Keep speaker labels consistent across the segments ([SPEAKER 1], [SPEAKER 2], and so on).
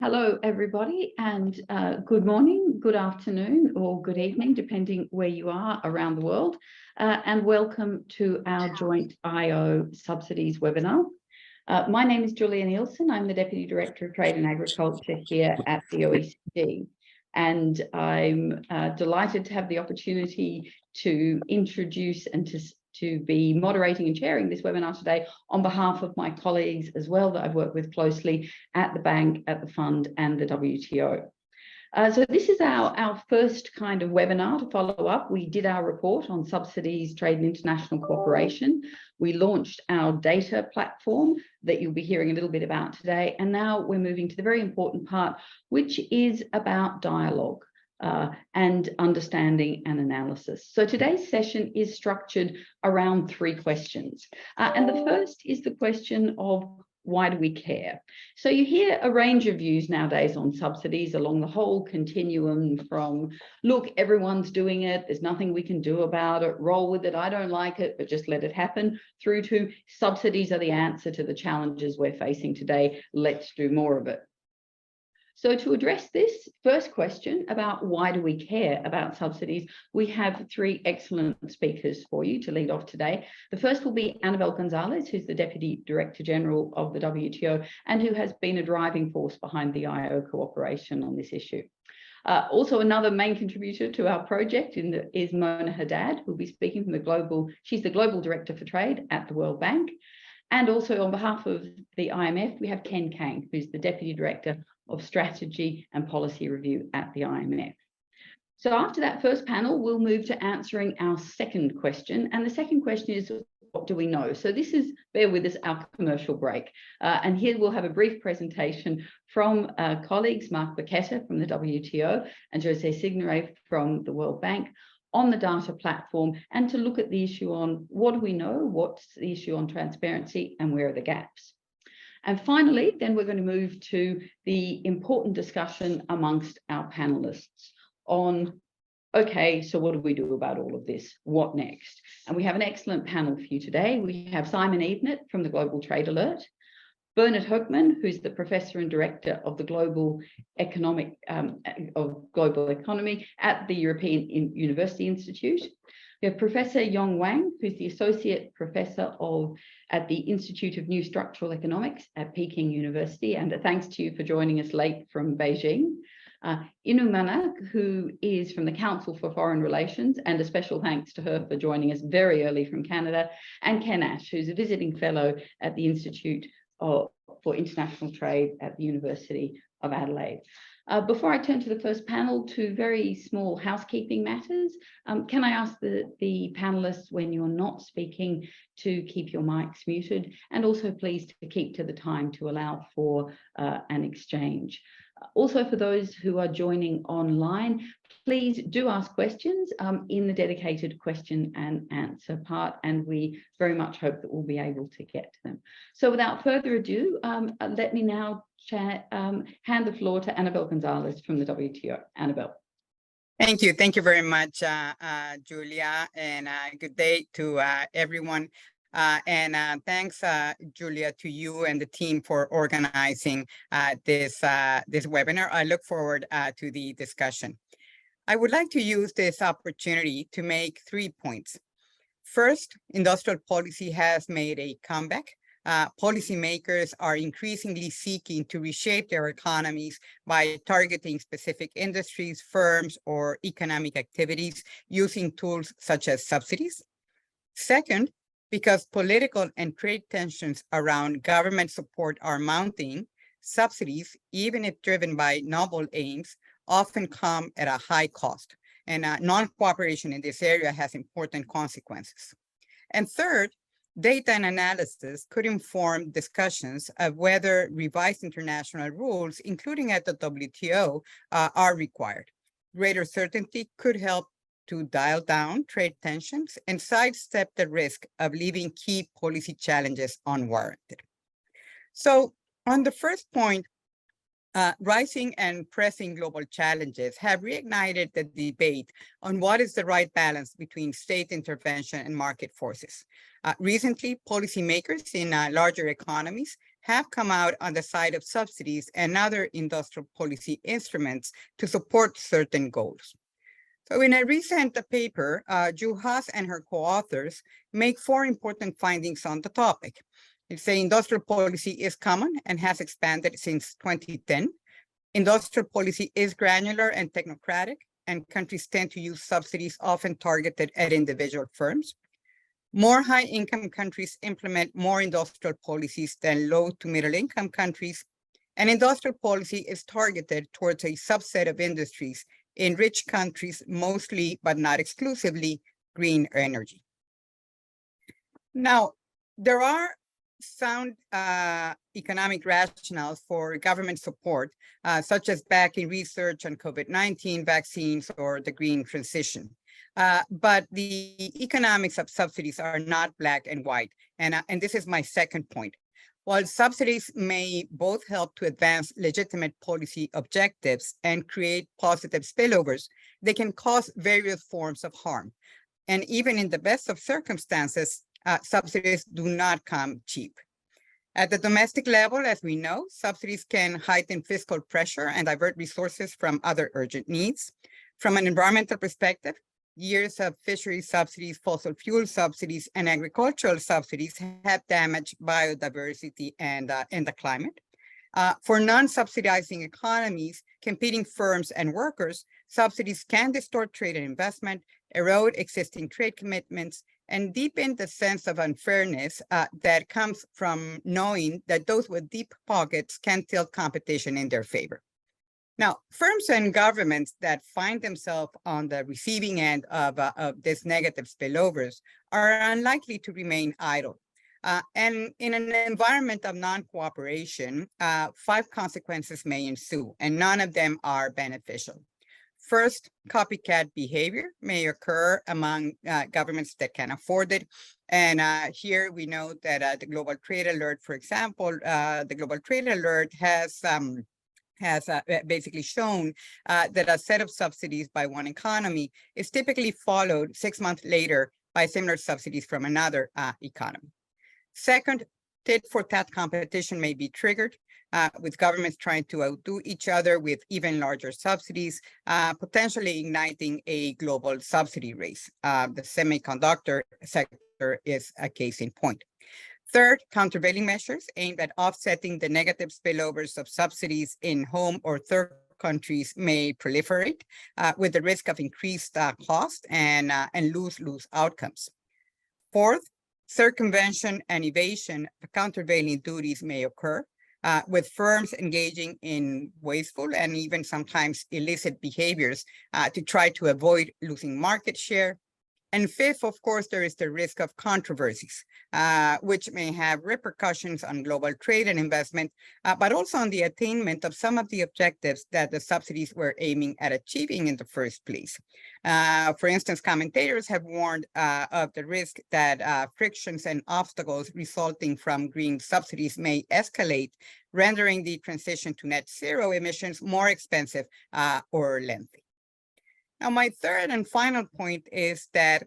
[SPEAKER 1] Hello, everybody, and good morning, good afternoon, or good evening, depending where you are around the world, and welcome to our Joint IO Subsidies webinar. My name is Julia Nielsen. I'm the Deputy Director of Trade and Agriculture here at the OECD, and I'm delighted to have the opportunity to introduce and to be moderating and chairing this webinar today on behalf of my colleagues as well that I've worked with closely at the bank, at the fund, and the WTO. So this is our first kind of webinar to follow up. We did our report on subsidies, trade and international cooperation. We launched our data platform that you'll be hearing a little bit about today. And now we're moving to the very important part, which is about dialogue. And understanding and analysis. So today's session is structured around three questions. And the first is the question of why do we care? So you hear a range of views nowadays on subsidies along the whole continuum from, look, everyone's doing it, there's nothing we can do about it, roll with it, I don't like it, but just let it happen, through to subsidies are the answer to the challenges we're facing today, let's do more of it. So to address this first question about why do we care about subsidies, we have three excellent speakers for you to lead off today. The first will be Annabel Gonzalez, who's the Deputy Director General of the WTO and who has been a driving force behind the IO cooperation on this issue. Also, another main contributor to our project is Mona Haddad, who'll be speaking from she's the Global Director for Trade at the World Bank. And also on behalf of the IMF, we have Ken Kang, who's the Deputy Director of Strategy and Policy Review at the IMF. So after that first panel, we'll move to answering our second question. And the second question is, what do we know? So this is, bear with us, our commercial break. And here we'll have a brief presentation from colleagues, Mark Bacchetta from the WTO and Jose Signoret from the World Bank on the data platform, and to look at the issue on what do we know, what's the issue on transparency, and where are the gaps. And finally, then we're going to move to the important discussion amongst our panelists on, okay, so what do we do about all of this? What next? And we have an excellent panel for you today. We have Simon Evenett from the Global Trade Alert, Bernard Hoekman, who's the Professor and Director of the Global Economy at the European University Institute. We have Professor Yong Wang, who's the Associate Professor at the Institute of New Structural Economics at Peking University, and thanks to you for joining us late from Beijing. Inu Manak, who is from the Council for Foreign Relations, and a special thanks to her for joining us very early from Canada, and Ken Ash, who's a visiting fellow at the Institute for International Trade at the University of Adelaide. Before I turn to the first panel, two very small housekeeping matters. Can I ask the panelists, when you're not speaking, to keep your mics muted, and also please to keep to the time to allow for an exchange. Also, for those who are joining online, please do ask questions in the dedicated question and answer part, and we very much hope that we'll be able to get to them. So without further ado, let me now hand the floor to Annabel Gonzalez from the WTO. Annabel.
[SPEAKER 2] Thank you. Thank you very much, Julia, and good day to everyone. Thanks, Julia, to you and the team for organizing this webinar. I look forward to the discussion. I would like to use this opportunity to make 3 points. First, industrial policy has made a comeback. Policymakers are increasingly seeking to reshape their economies by targeting specific industries, firms, or economic activities using tools such as subsidies. Second, because political and trade tensions around government support are mounting, subsidies, even if driven by noble aims, often come at a high cost, and non-cooperation in this area has important consequences. And third, data and analysis could inform discussions of whether revised international rules, including at the WTO, are required. Greater certainty could help to dial down trade tensions and sidestep the risk of leaving key policy challenges unwarranted. So on the first point, rising and pressing global challenges have reignited the debate on what is the right balance between state intervention and market forces. Recently, policymakers in larger economies have come out on the side of subsidies and other industrial policy instruments to support certain goals. So in a recent paper, Juhas and her co-authors make 4 important findings on the topic. They say industrial policy is common and has expanded since 2010. Industrial policy is granular and technocratic, and countries tend to use subsidies often targeted at individual firms. More high-income countries implement more industrial policies than low to middle-income countries, and industrial policy is targeted towards a subset of industries in rich countries, mostly, but not exclusively, green energy. Now, there are sound economic rationales for government support, such as backing research on COVID-19 vaccines or the green transition. But the economics of subsidies are not black and white. And this is my second point. While subsidies may both help to advance legitimate policy objectives and create positive spillovers, they can cause various forms of harm. And even in the best of circumstances, subsidies do not come cheap. At the domestic level, as we know, subsidies can heighten fiscal pressure and divert resources from other urgent needs. From an environmental perspective, years of fisheries subsidies, fossil fuel subsidies, and agricultural subsidies have damaged biodiversity and the climate. For non-subsidizing economies, competing firms and workers, subsidies can distort trade and investment, erode existing trade commitments, and deepen the sense of unfairness that comes from knowing that those with deep pockets can tilt competition in their favor. Now, firms and governments that find themselves on the receiving end of this negative spillovers are unlikely to remain idle. And in an environment of non-cooperation, 5 consequences may ensue, and none of them are beneficial. First, copycat behavior may occur among governments that can afford it. And here we know that the Global Trade Alert, for example, the Global Trade Alert has basically shown that a set of subsidies by one economy is typically followed 6 months later by similar subsidies from another economy. Second, tit-for-tat competition may be triggered, with governments trying to outdo each other with even larger subsidies, potentially igniting a global subsidy race. The semiconductor sector is a case in point. Third, countervailing measures aimed at offsetting the negative spillovers of subsidies in home or third countries may proliferate, with the risk of increased cost and lose-lose outcomes. Fourth, circumvention and evasion of countervailing duties may occur, with firms engaging in wasteful and even sometimes illicit behaviors to try to avoid losing market share. And fifth, of course, there is the risk of controversies, which may have repercussions on global trade and investment, but also on the attainment of some of the objectives that the subsidies were aiming at achieving in the first place. For instance, commentators have warned of the risk that frictions and obstacles resulting from green subsidies may escalate, rendering the transition to net zero emissions more expensive or lengthy. Now, my third and final point is that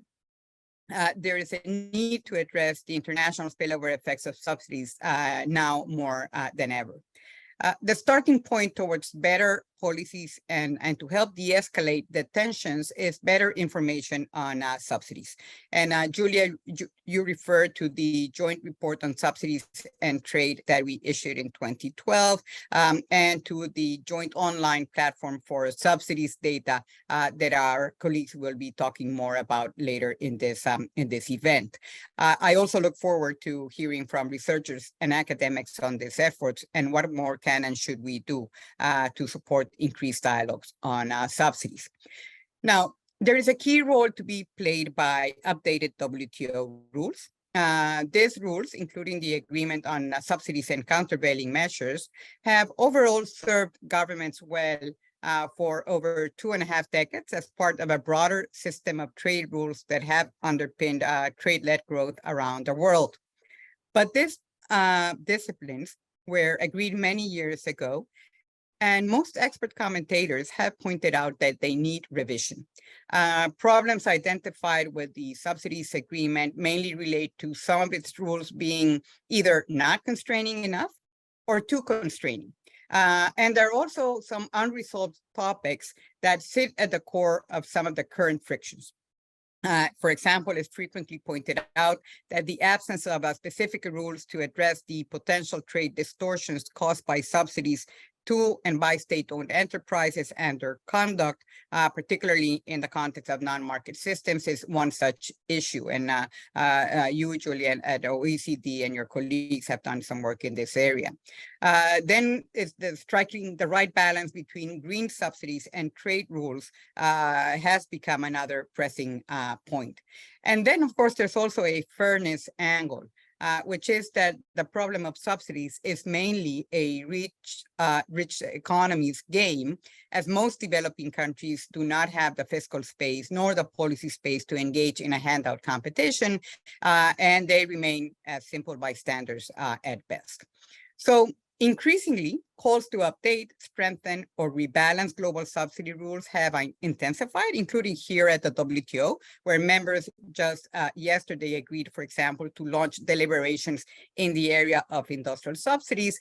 [SPEAKER 2] there is a need to address the international spillover effects of subsidies now more than ever. The starting point towards better policies and to help de-escalate the tensions is better information on subsidies. And Julia, you referred to the joint report on subsidies and trade that we issued in 2012, and to the joint online platform for subsidies data that our colleagues will be talking more about later in this event. I also look forward to hearing from researchers and academics on these efforts and what more can and should we do to support increased dialogues on subsidies. Now, there is a key role to be played by updated WTO rules. These rules, including the agreement on subsidies and countervailing measures, have overall served governments well for over 2.5 decades as part of a broader system of trade rules that have underpinned trade-led growth around the world. But these disciplines were agreed many years ago, and most expert commentators have pointed out that they need revision. Problems identified with the subsidies agreement mainly relate to some of its rules being either not constraining enough or too constraining. And there are also some unresolved topics that sit at the core of some of the current frictions. For example, it's frequently pointed out that the absence of specific rules to address the potential trade distortions caused by subsidies to and by state-owned enterprises and their conduct, particularly in the context of non-market systems, is one such issue. And you, Julia, at OECD and your colleagues have done some work in this area. Then is striking the right balance between green subsidies and trade rules has become another pressing point. And then, of course, there's also a fairness angle. Which is that the problem of subsidies is mainly a rich economies game, as most developing countries do not have the fiscal space nor the policy space to engage in a handout competition, and they remain as simple bystanders at best. So increasingly, calls to update, strengthen, or rebalance global subsidy rules have intensified, including here at the WTO, where members just yesterday agreed, for example, to launch deliberations in the area of industrial subsidies,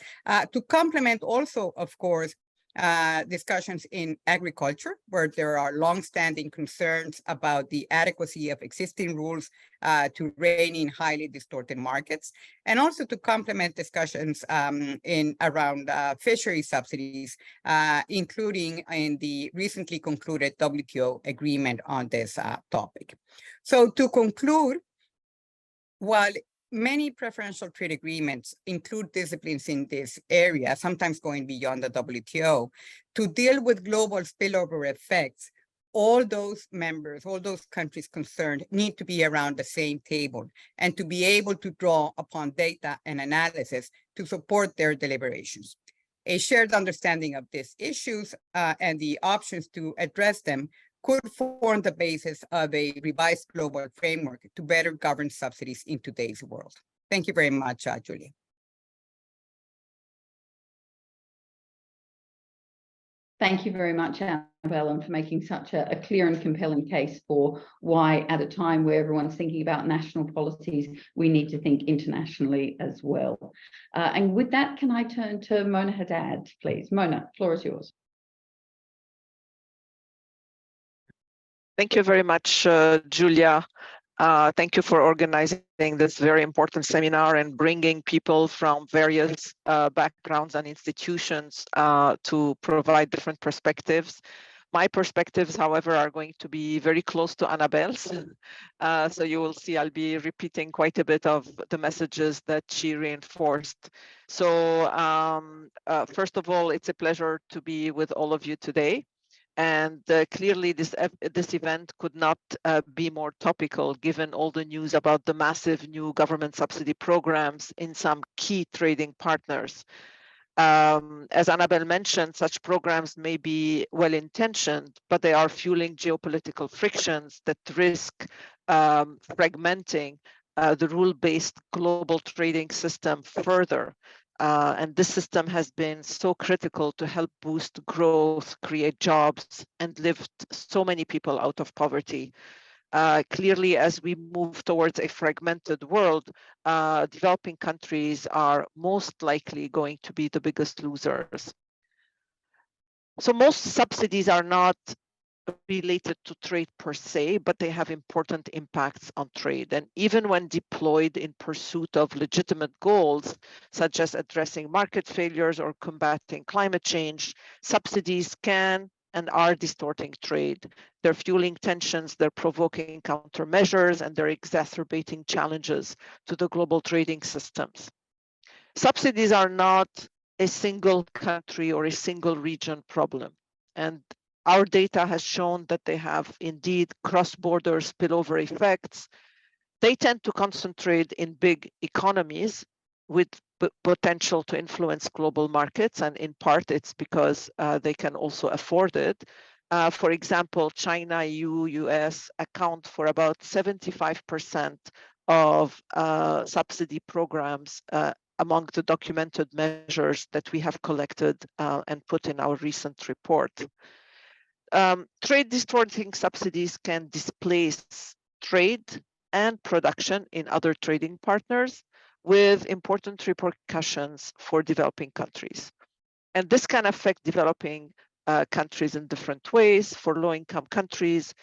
[SPEAKER 2] to complement also, of course, discussions in agriculture, where there are longstanding concerns about the adequacy of existing rules to rein in highly distorted markets, and also to complement discussions around fishery subsidies, including in the recently concluded WTO agreement on this topic. So to conclude, while many preferential trade agreements include disciplines in this area, sometimes going beyond the WTO, to deal with global spillover effects, all those members, all those countries concerned need to be around the same table and to be able to draw upon data and analysis to support their deliberations. A shared understanding of these issues and the options to address them could form the basis of a revised global framework to better govern subsidies in today's world. Thank you very much, Julia.
[SPEAKER 1] Thank you very much, Annabelle, for making such a clear and compelling case for why, at a time where everyone's thinking about national policies, we need to think internationally as well. And with that, can I turn to Mona Haddad, please? Mona, the floor is yours.
[SPEAKER 3] Thank you very much, Julia. Thank you for organizing this very important seminar and bringing people from various backgrounds and institutions to provide different perspectives. My perspectives, however, are going to be very close to Annabelle's. So you will see I'll be repeating quite a bit of the messages that she reinforced. So first of all, it's a pleasure to be with all of you today. And clearly this event could not be more topical given all the news about the massive new government subsidy programs in some key trading partners. As Annabelle mentioned, such programs may be well-intentioned, but they are fueling geopolitical frictions that risk fragmenting the rule-based global trading system further. And this system has been so critical to help boost growth, create jobs, and lift so many people out of poverty. Clearly, as we move towards a fragmented world, developing countries are most likely going to be the biggest losers. So most subsidies are not related to trade per se, but they have important impacts on trade. And even when deployed in pursuit of legitimate goals, such as addressing market failures or combating climate change, subsidies can and are distorting trade. They're fueling tensions, they're provoking countermeasures, and they're exacerbating challenges to the global trading systems. Subsidies are not a single country or a single region problem. And our data has shown that they have indeed cross-border spillover effects. They tend to concentrate in big economies with potential to influence global markets, and in part it's because they can also afford it. For example, China, EU, US account for about 75% of subsidy programs among the documented measures that we have collected and put in our recent report. Trade distorting subsidies can displace trade and production in other trading partners, with important repercussions for developing countries. And this can affect developing countries in different ways. For low-income countries,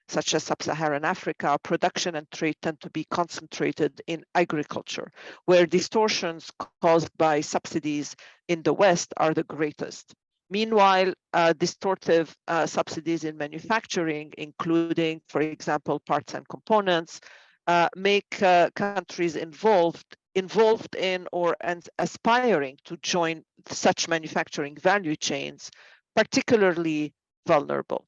[SPEAKER 3] such as Sub-Saharan Africa, production and trade tend to be concentrated in agriculture, where distortions caused by subsidies in the West are the greatest. Meanwhile, distortive subsidies in manufacturing, including, for example, parts and components, make countries involved in or aspiring to join such manufacturing value chains particularly vulnerable.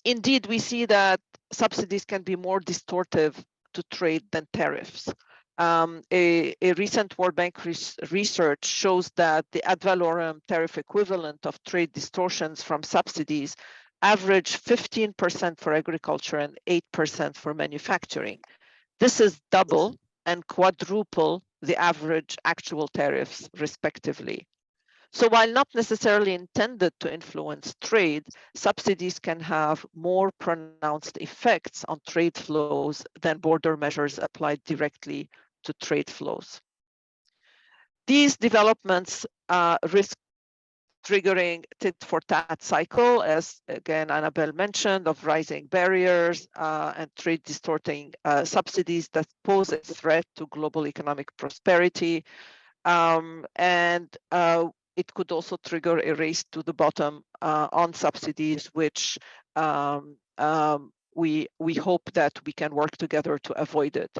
[SPEAKER 3] Indeed, we see that subsidies can be more distortive to trade than tariffs. A recent World Bank research shows that the ad valorem tariff equivalent of trade distortions from subsidies average 15% for agriculture and 8% for manufacturing. This is double and quadruple the average actual tariffs, respectively. So while not necessarily intended to influence trade, subsidies can have more pronounced effects on trade flows than border measures applied directly to trade flows. These developments risk triggering tit-for-tat cycle, as again Annabelle mentioned, of rising barriers and trade distorting subsidies that pose a threat to global economic prosperity. It could also trigger a race to the bottom on subsidies, which we hope that we can work together to avoid it.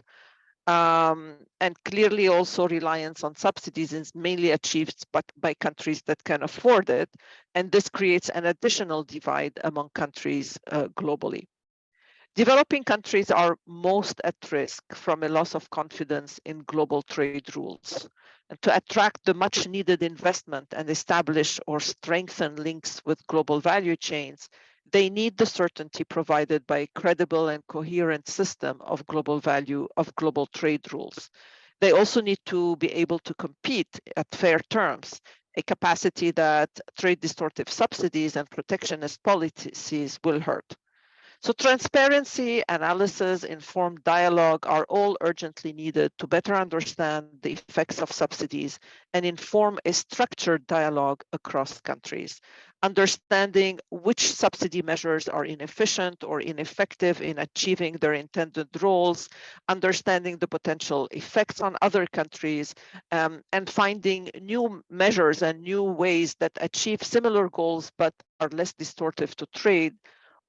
[SPEAKER 3] And clearly also reliance on subsidies is mainly achieved by countries that can afford it. And this creates an additional divide among countries globally. Developing countries are most at risk from a loss of confidence in global trade rules. And to attract the much needed investment and establish or strengthen links with global value chains, they need the certainty provided by a credible and coherent system of global value, of global trade rules. They also need to be able to compete at fair terms, a capacity that trade distortive subsidies and protectionist policies will hurt. So transparency, analysis, informed dialogue are all urgently needed to better understand the effects of subsidies and inform a structured dialogue across countries. Understanding which subsidy measures are inefficient or ineffective in achieving their intended roles, understanding the potential effects on other countries, and finding new measures and new ways that achieve similar goals but are less distortive to trade.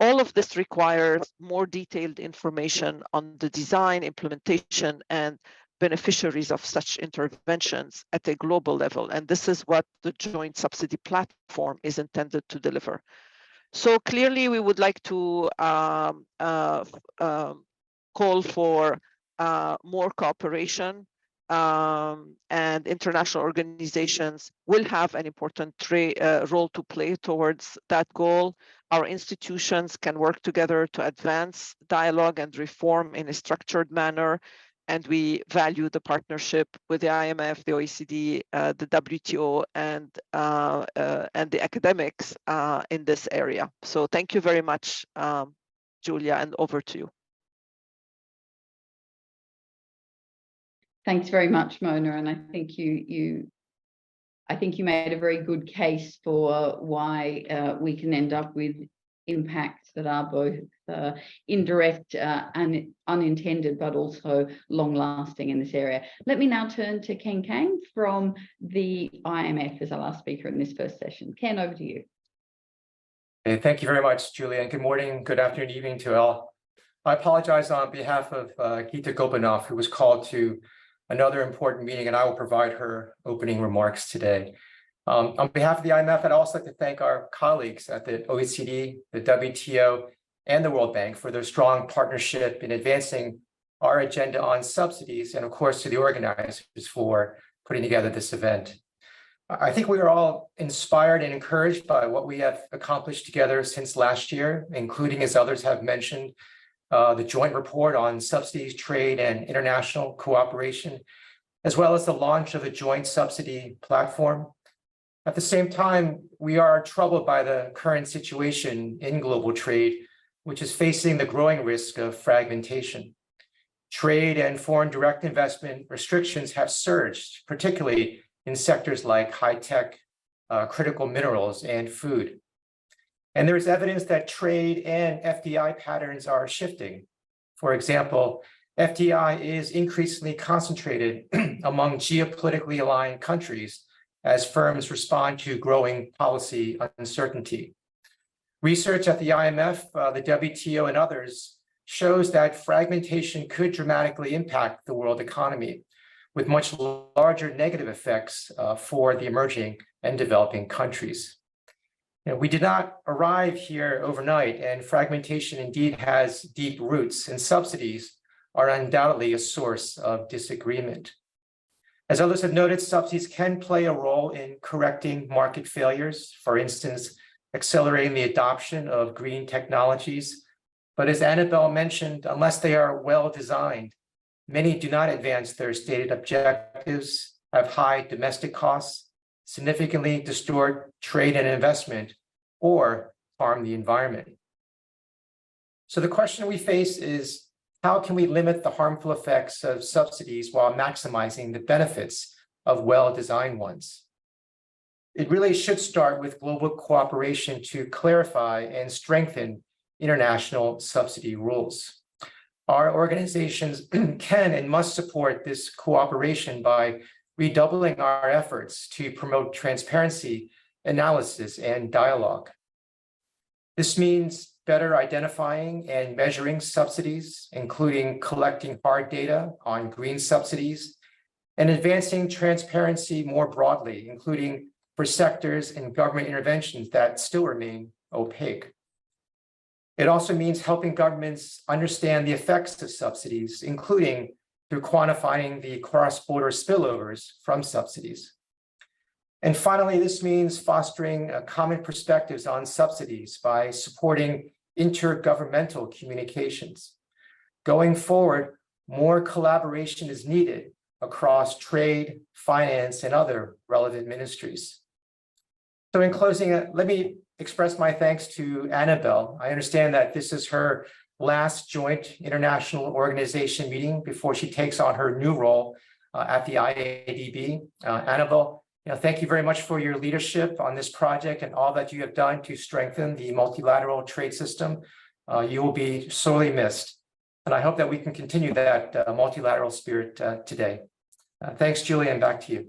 [SPEAKER 3] All of this requires more detailed information on the design, implementation, and beneficiaries of such interventions at a global level. And this is what the Joint Subsidy Platform is intended to deliver. So clearly, we would like to call for more cooperation, and international organizations will have an important role to play towards that goal. Our institutions can work together to advance dialogue and reform in a structured manner, and we value the partnership with the IMF, the OECD, the WTO, and the academics in this area. So thank you very much, Julia, and over to you.
[SPEAKER 1] Thanks very much, Mona, and I think you made a very good case for why we can end up with impacts that are both indirect and unintended, but also long-lasting in this area. Let me now turn to Ken Kang from the IMF as our last speaker in this first session. Ken, over to you.
[SPEAKER 4] Hey, thank you very much, Julia, and good morning, good afternoon, evening to all. I apologize on behalf of Gita Gopinath, who was called to another important meeting, and I will provide her opening remarks today. On behalf of the IMF, I'd also like to thank our colleagues at the OECD, the WTO, and the World Bank for their strong partnership in advancing our agenda on subsidies, and of course to the organizers for putting together this event. I think we are all inspired and encouraged by what we have accomplished together since last year, including, as others have mentioned, the joint report on subsidies, trade, and international cooperation, as well as the launch of the Joint Subsidy Platform. At the same time, we are troubled by the current situation in global trade, which is facing the growing risk of fragmentation. Trade and foreign direct investment restrictions have surged, particularly in sectors like high-tech, critical minerals, and food. And there's evidence that trade and FDI patterns are shifting. For example, FDI is increasingly concentrated among geopolitically aligned countries as firms respond to growing policy uncertainty. Research at the IMF, the WTO, and others shows that fragmentation could dramatically impact the world economy, with much larger negative effects for the emerging and developing countries. We did not arrive here overnight, and fragmentation indeed has deep roots, and subsidies are undoubtedly a source of disagreement. As others have noted, subsidies can play a role in correcting market failures, for instance, accelerating the adoption of green technologies. But as Annabelle mentioned, unless they are well designed, many do not advance their stated objectives, have high domestic costs, significantly distort trade and investment, or harm the environment. So the question we face is, how can we limit the harmful effects of subsidies while maximizing the benefits of well-designed ones? It really should start with global cooperation to clarify and strengthen international subsidy rules. Our organizations can and must support this cooperation by redoubling our efforts to promote transparency, analysis, and dialogue. This means better identifying and measuring subsidies, including collecting hard data on green subsidies, and advancing transparency more broadly, including for sectors and government interventions that still remain opaque. It also means helping governments understand the effects of subsidies, including through quantifying the cross-border spillovers from subsidies. And finally, this means fostering common perspectives on subsidies by supporting intergovernmental communications. Going forward, more collaboration is needed across trade, finance, and other relevant ministries. So in closing, let me express my thanks to Annabelle. I understand that this is her last joint international organization meeting before she takes on her new role at the IADB. Annabelle, thank you very much for your leadership on this project and all that you have done to strengthen the multilateral trade system. You will be sorely missed. And I hope that we can continue that multilateral spirit today. Thanks, Julia, and back to you.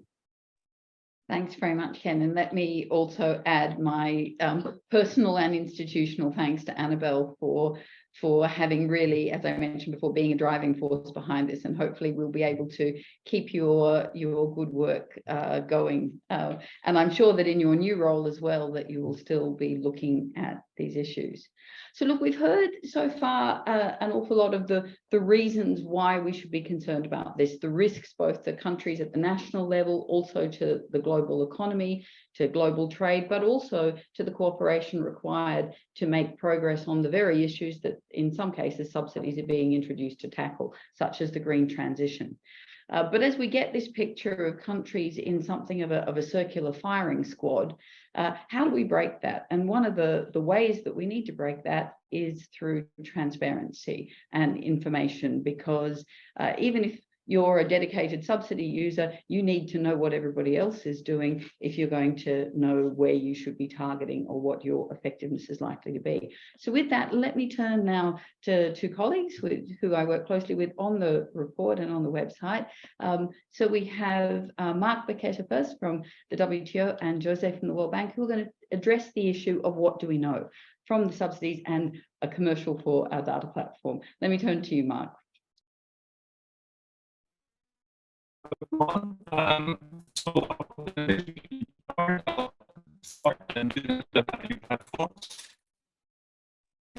[SPEAKER 1] Thanks very much, Ken. And let me also add my personal and institutional thanks to Annabelle for having really, as I mentioned before, being a driving force behind this. And hopefully we'll be able to keep your good work going. And I'm sure that in your new role as well, that you will still be looking at these issues. So look, we've heard so far an awful lot of the reasons why we should be concerned about this, the risks both to countries at the national level, also to the global economy, to global trade, but also to the cooperation required to make progress on the very issues that in some cases subsidies are being introduced to tackle, such as the green transition. But as we get this picture of countries in something of a circular firing squad, how do we break that? And one of the ways that we need to break that is through transparency and information, because even if you're a dedicated subsidy user, you need to know what everybody else is doing if you're going to know where you should be targeting or what your effectiveness is likely to be. So with that, let me turn now to two colleagues who I work closely with on the report and on the website. So we have Mark Becketta first from the WTO and Jose from the World Bank, who are going to address the issue of what do we know from the subsidies and a commercial for our data platform. Let me turn to you, Mark. Mark,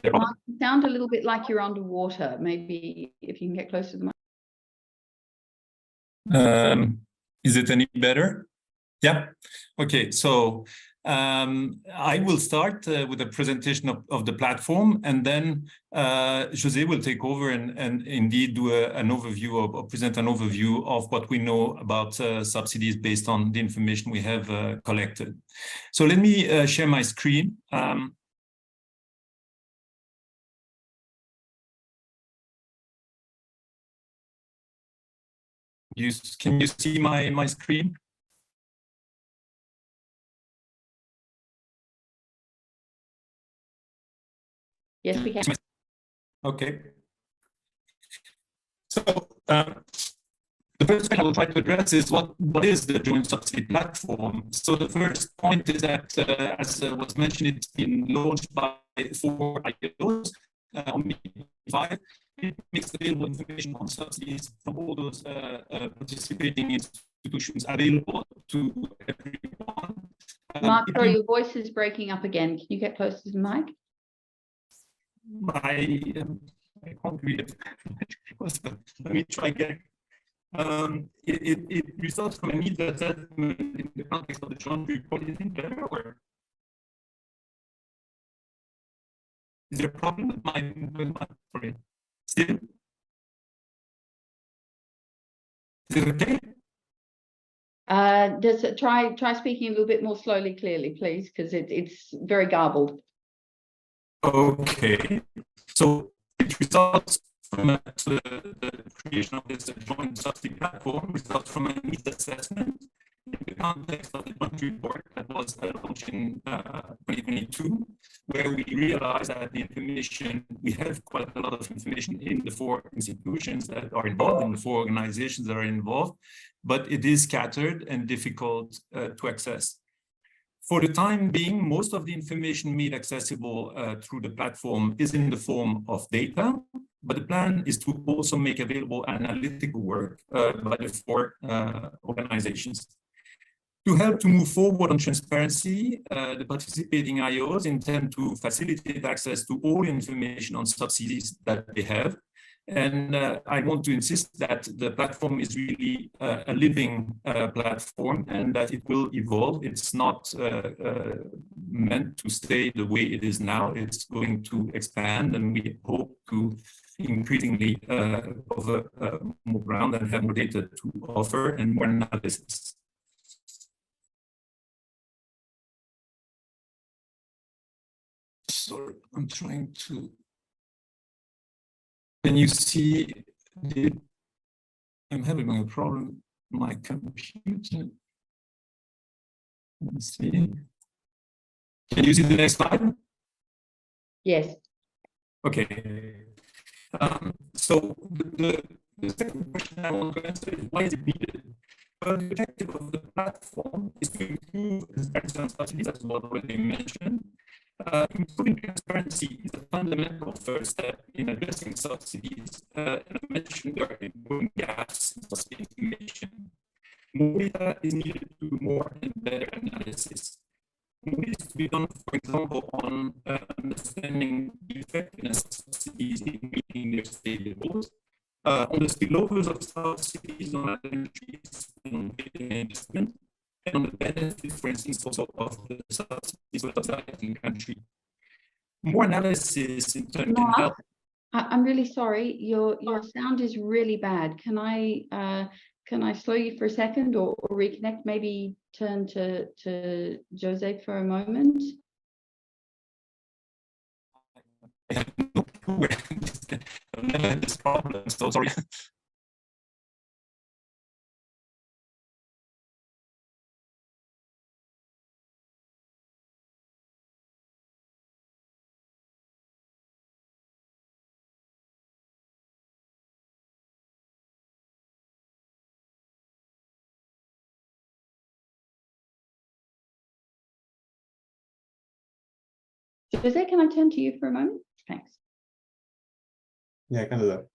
[SPEAKER 1] you sound a little bit like you're underwater. Maybe if you can get closer to the mic.
[SPEAKER 5] Is it any better? Yeah. Okay. So I will start with a presentation of the platform, and then Jose will take over and indeed do an overview or present an overview of what we know about subsidies based on the information we have collected. So let me share my screen. Can you see my screen?
[SPEAKER 1] Yes, we can.
[SPEAKER 5] Okay. So the first thing I will try to address is what is the Joint Subsidy Platform? So the first point is that, as was mentioned, it's been launched by 4 IOs on May 5. It makes available information on subsidies from all those participating institutions available to everyone.
[SPEAKER 1] Mark, sorry, your voice is breaking up again. Can you get closer to the mic?
[SPEAKER 5] I can't read it. Let me try again. It results from a needs assessment in the context of the joint report. Is it better, or is there a problem with my sorry? Still? Is it okay?
[SPEAKER 1] Try speaking a little bit more slowly, clearly, please, because it's very garbled.
[SPEAKER 5] Okay, so it results from the creation of this joint subsidy platform results from a needs assessment in the context of the joint report that was launched in 2022, where we realized that the information, we have quite a lot of information in the 4 institutions that are involved, in the 4 organizations that are involved, but it is scattered and difficult to access. For the time being, most of the information made accessible through the platform is in the form of data, but the plan is to also make available analytical work by the 4 organizations. To help to move forward on transparency, the participating IOs intend to facilitate access to all information on subsidies that they have. And I want to insist that the platform is really a living platform and that it will evolve. It's not meant to stay the way it is now. It's going to expand, and we hope to increasingly cover more ground and have more data to offer and more analysis. Sorry, I'm trying to. Can you see I'm having a problem with my computer. Let's see. Can you see the next slide?
[SPEAKER 1] Yes.
[SPEAKER 5] Okay. So the second question I want to answer is, why is it needed? Well, the objective of the platform is to improve transparency on subsidies, as was already mentioned. Improving transparency is a fundamental first step in addressing subsidies. And I mentioned there are important gaps in subsidy information. More data is needed to do more and better analysis. More needs to be done, for example, on understanding the effectiveness of subsidies in meeting their stated goals, on the spillovers of subsidies on other countries, on investment, and on the benefits, for instance, also of the subsidies for subsidizing country. More analysis in turn can help.
[SPEAKER 1] I'm really sorry. Your sound is really bad. Can I slow you for a second or reconnect? Maybe turn to Jose for a moment.
[SPEAKER 5] I have no clue where I've never had this problem, so sorry.
[SPEAKER 1] Jose, can I turn to you for a moment? Thanks.
[SPEAKER 6] Yeah, I can do that.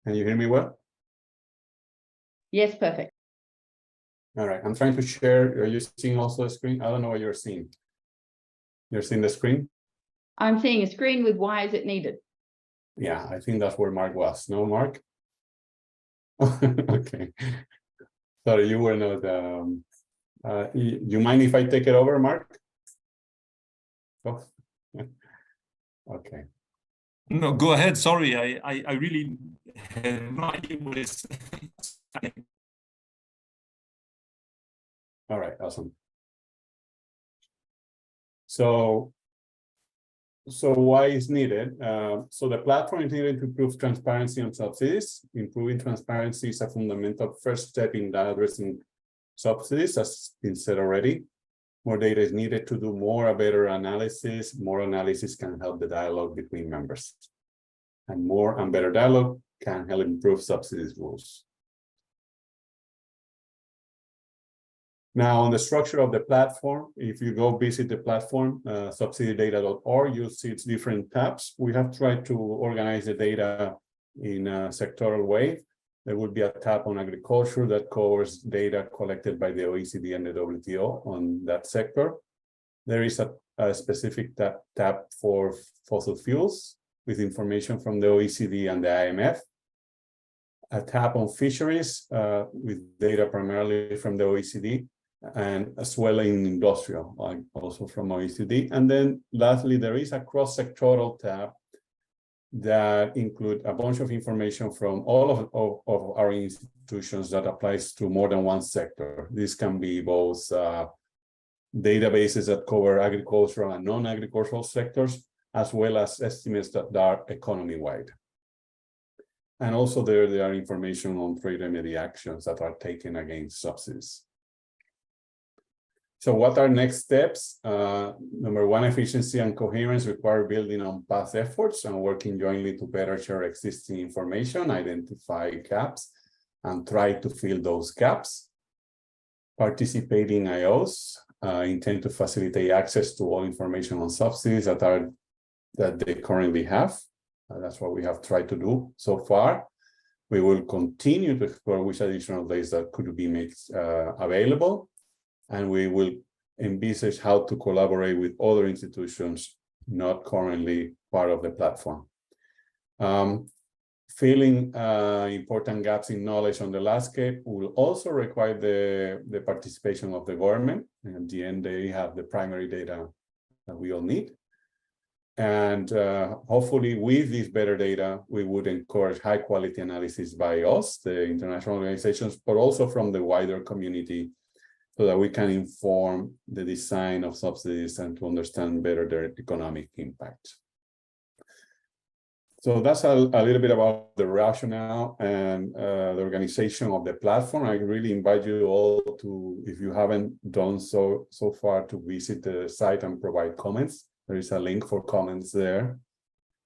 [SPEAKER 6] Can you hear me well?
[SPEAKER 1] Yes, perfect.
[SPEAKER 6] All right, I'm trying to share. Are you seeing also a screen? I don't know what you're seeing. You're seeing the screen?
[SPEAKER 1] I'm seeing a screen with why is it needed?
[SPEAKER 6] Yeah, I think that's where Mark was. No, Mark? Okay. Sorry, you were not. You mind if I take it over, Mark? Oh. Okay.
[SPEAKER 5] No, go ahead. Sorry, I really have no idea what is happening.
[SPEAKER 6] All right, awesome. So So why is needed? So the platform is needed to improve transparency on subsidies. Improving transparency is a fundamental first step in addressing subsidies, as been said already. More data is needed to do more, a better analysis. More analysis can help the dialogue between members. And more and better dialogue can help improve subsidies rules. Now, on the structure of the platform, if you go visit the platform, subsidydata.org, you'll see its different tabs. We have tried to organize the data in a sectoral way. There will be a tab on agriculture that covers data collected by the OECD and the WTO on that sector. There is a specific tab for fossil fuels with information from the OECD and the IMF. A tab on fisheries with data primarily from the OECD, and as well in industrial, like also from OECD. And then lastly, there is a cross-sectoral tab that include a bunch of information from all of our institutions that applies to more than one sector. This can be both databases that cover agricultural and non-agricultural sectors, as well as estimates that are economy-wide. And also there are information on trade remedy actions that are taken against subsidies. So what are next steps? Number one, efficiency and coherence require building on past efforts and working jointly to better share existing information, identify gaps, and try to fill those gaps. Participating IOs intend to facilitate access to all information on subsidies that they currently have. That's what we have tried to do so far. We will continue to explore which additional ways that could be made available. And we will envisage how to collaborate with other institutions not currently part of the platform. Filling important gaps in knowledge on the landscape will also require the participation of the government. And at the end, they have the primary data that we all need. And hopefully with this better data, we would encourage high quality analysis by us, the international organizations, but also from the wider community, so that we can inform the design of subsidies and to understand better their economic impact. So that's a little bit about the rationale and the organization of the platform. I really invite you all to, if you haven't done so far, to visit the site and provide comments. There is a link for comments there.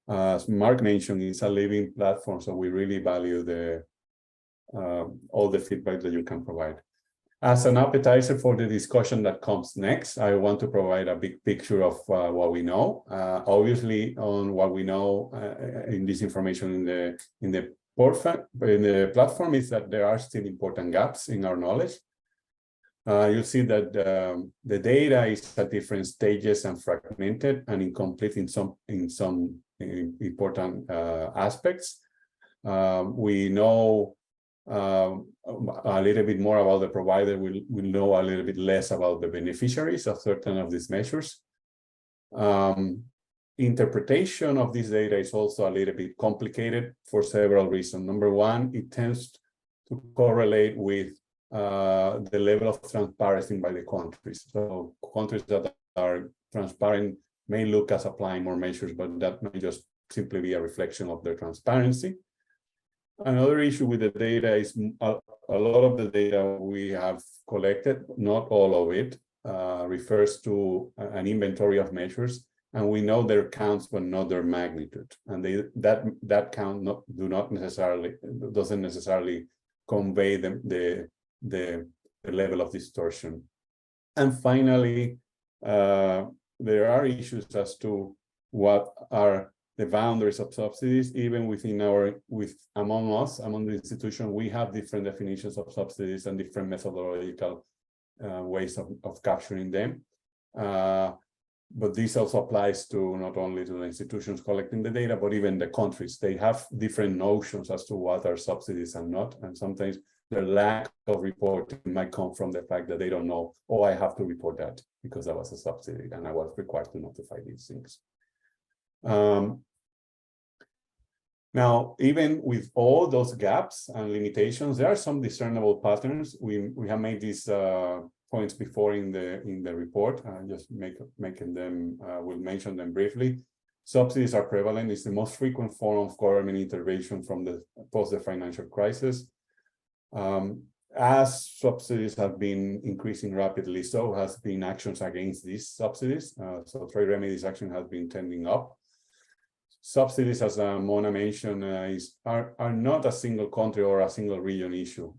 [SPEAKER 6] As Mark mentioned, it's a living platform, so we really value all the feedback that you can provide. As an appetizer for the discussion that comes next, I want to provide a big picture of what we know. Obviously, on what we know in this information in the platform is that there are still important gaps in our knowledge. You'll see that the data is at different stages and fragmented and incomplete in some important aspects. We know a little bit more about the provider. We'll know a little bit less about the beneficiaries of certain of these measures. Interpretation of this data is also a little bit complicated for several reasons. Number one, it tends to correlate with the level of transparency by the countries. So countries that are transparent may look as applying more measures, but that may just simply be a reflection of their transparency. Another issue with the data is a lot of the data we have collected, not all of it, refers to an inventory of measures, and we know their counts but not their magnitude. And that count doesn't necessarily convey the level of distortion. And finally, there are issues as to what are the boundaries of subsidies. Even among the institution, we have different definitions of subsidies and different methodological ways of capturing them. But this also applies to not only to the institutions collecting the data, but even the countries. They have different notions as to what are subsidies and not. And sometimes the lack of reporting might come from the fact that they don't know, oh, I have to report that because that was a subsidy and I was required to notify these things. Now, even with all those gaps and limitations, there are some discernible patterns. We have made these points before in the report. Just making them. We'll mention them briefly. Subsidies are prevalent. It's the most frequent form of government intervention from the post the financial crisis. As subsidies have been increasing rapidly, so has been actions against these subsidies. So trade remedies action has been tending up. Subsidies, as Mona mentioned, are not a single country or a single region issue.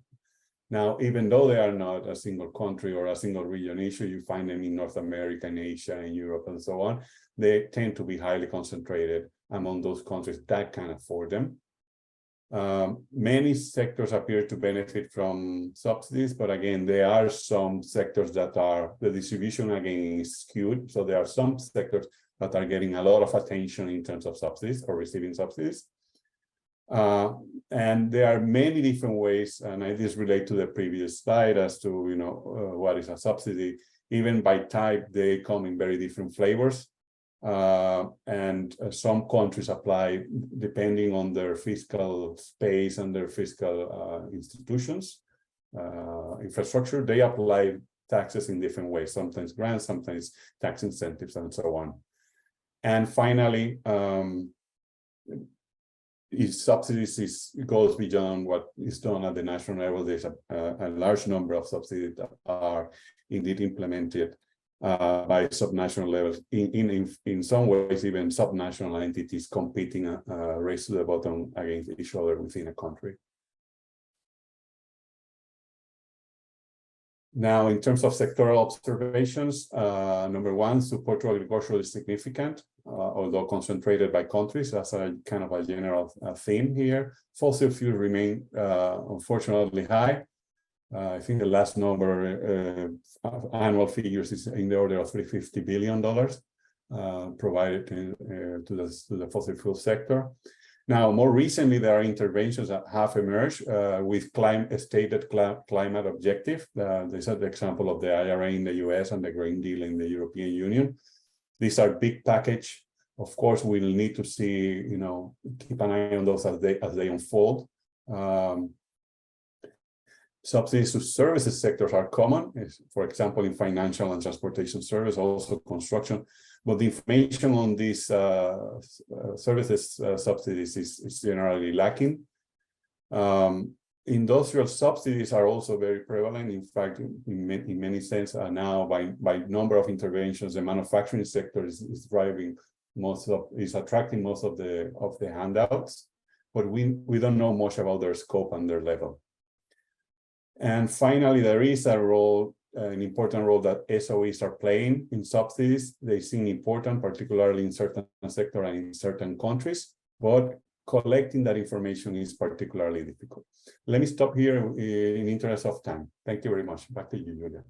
[SPEAKER 6] Now, even though they are not a single country or a single region issue, you find them in North America, and Asia, and Europe, and so on. They tend to be highly concentrated among those countries that can afford them. Many sectors appear to benefit from subsidies, but again, there are some sectors that are, the distribution again is skewed. So there are some sectors that are getting a lot of attention in terms of subsidies or receiving subsidies. And there are many different ways, and I just relate to the previous slide as to, what is a subsidy. Even by type, they come in very different flavors. And some countries apply, depending on their fiscal space and their fiscal institutions, infrastructure, they apply taxes in different ways, sometimes grants, sometimes tax incentives, and so on. And finally, subsidies goes beyond what is done at the national level. There's a large number of subsidies that are indeed implemented by subnational levels. In some ways, even subnational entities competing race to the bottom against each other within a country. Now, in terms of sectoral observations, number one, support to agriculture is significant, although concentrated by countries. That's a kind of a general theme here. Fossil fuels remain, unfortunately, high. I think the last number, annual figures, is in the order of $350 billion provided to the fossil fuel sector. Now, more recently, there are interventions that have emerged with stated climate objective. These are the example of the IRA in the US and the Green Deal in the European Union. These are big package. Of course, we'll need to see, keep an eye on those as they unfold. Subsidies to services sectors are common, for example, in financial and transportation service, also construction. But the information on these services subsidies is generally lacking. Industrial subsidies are also very prevalent. In fact, in many sense, now by number of interventions, the manufacturing sector is driving is attracting most of the handouts. But we don't know much about their scope and their level. And finally, there is an important role that SOEs are playing in subsidies. They seem important, particularly in certain sectors and in certain countries, but collecting that information is particularly difficult. Let me stop here in interest of time. Thank you very much. Back to you, Julia.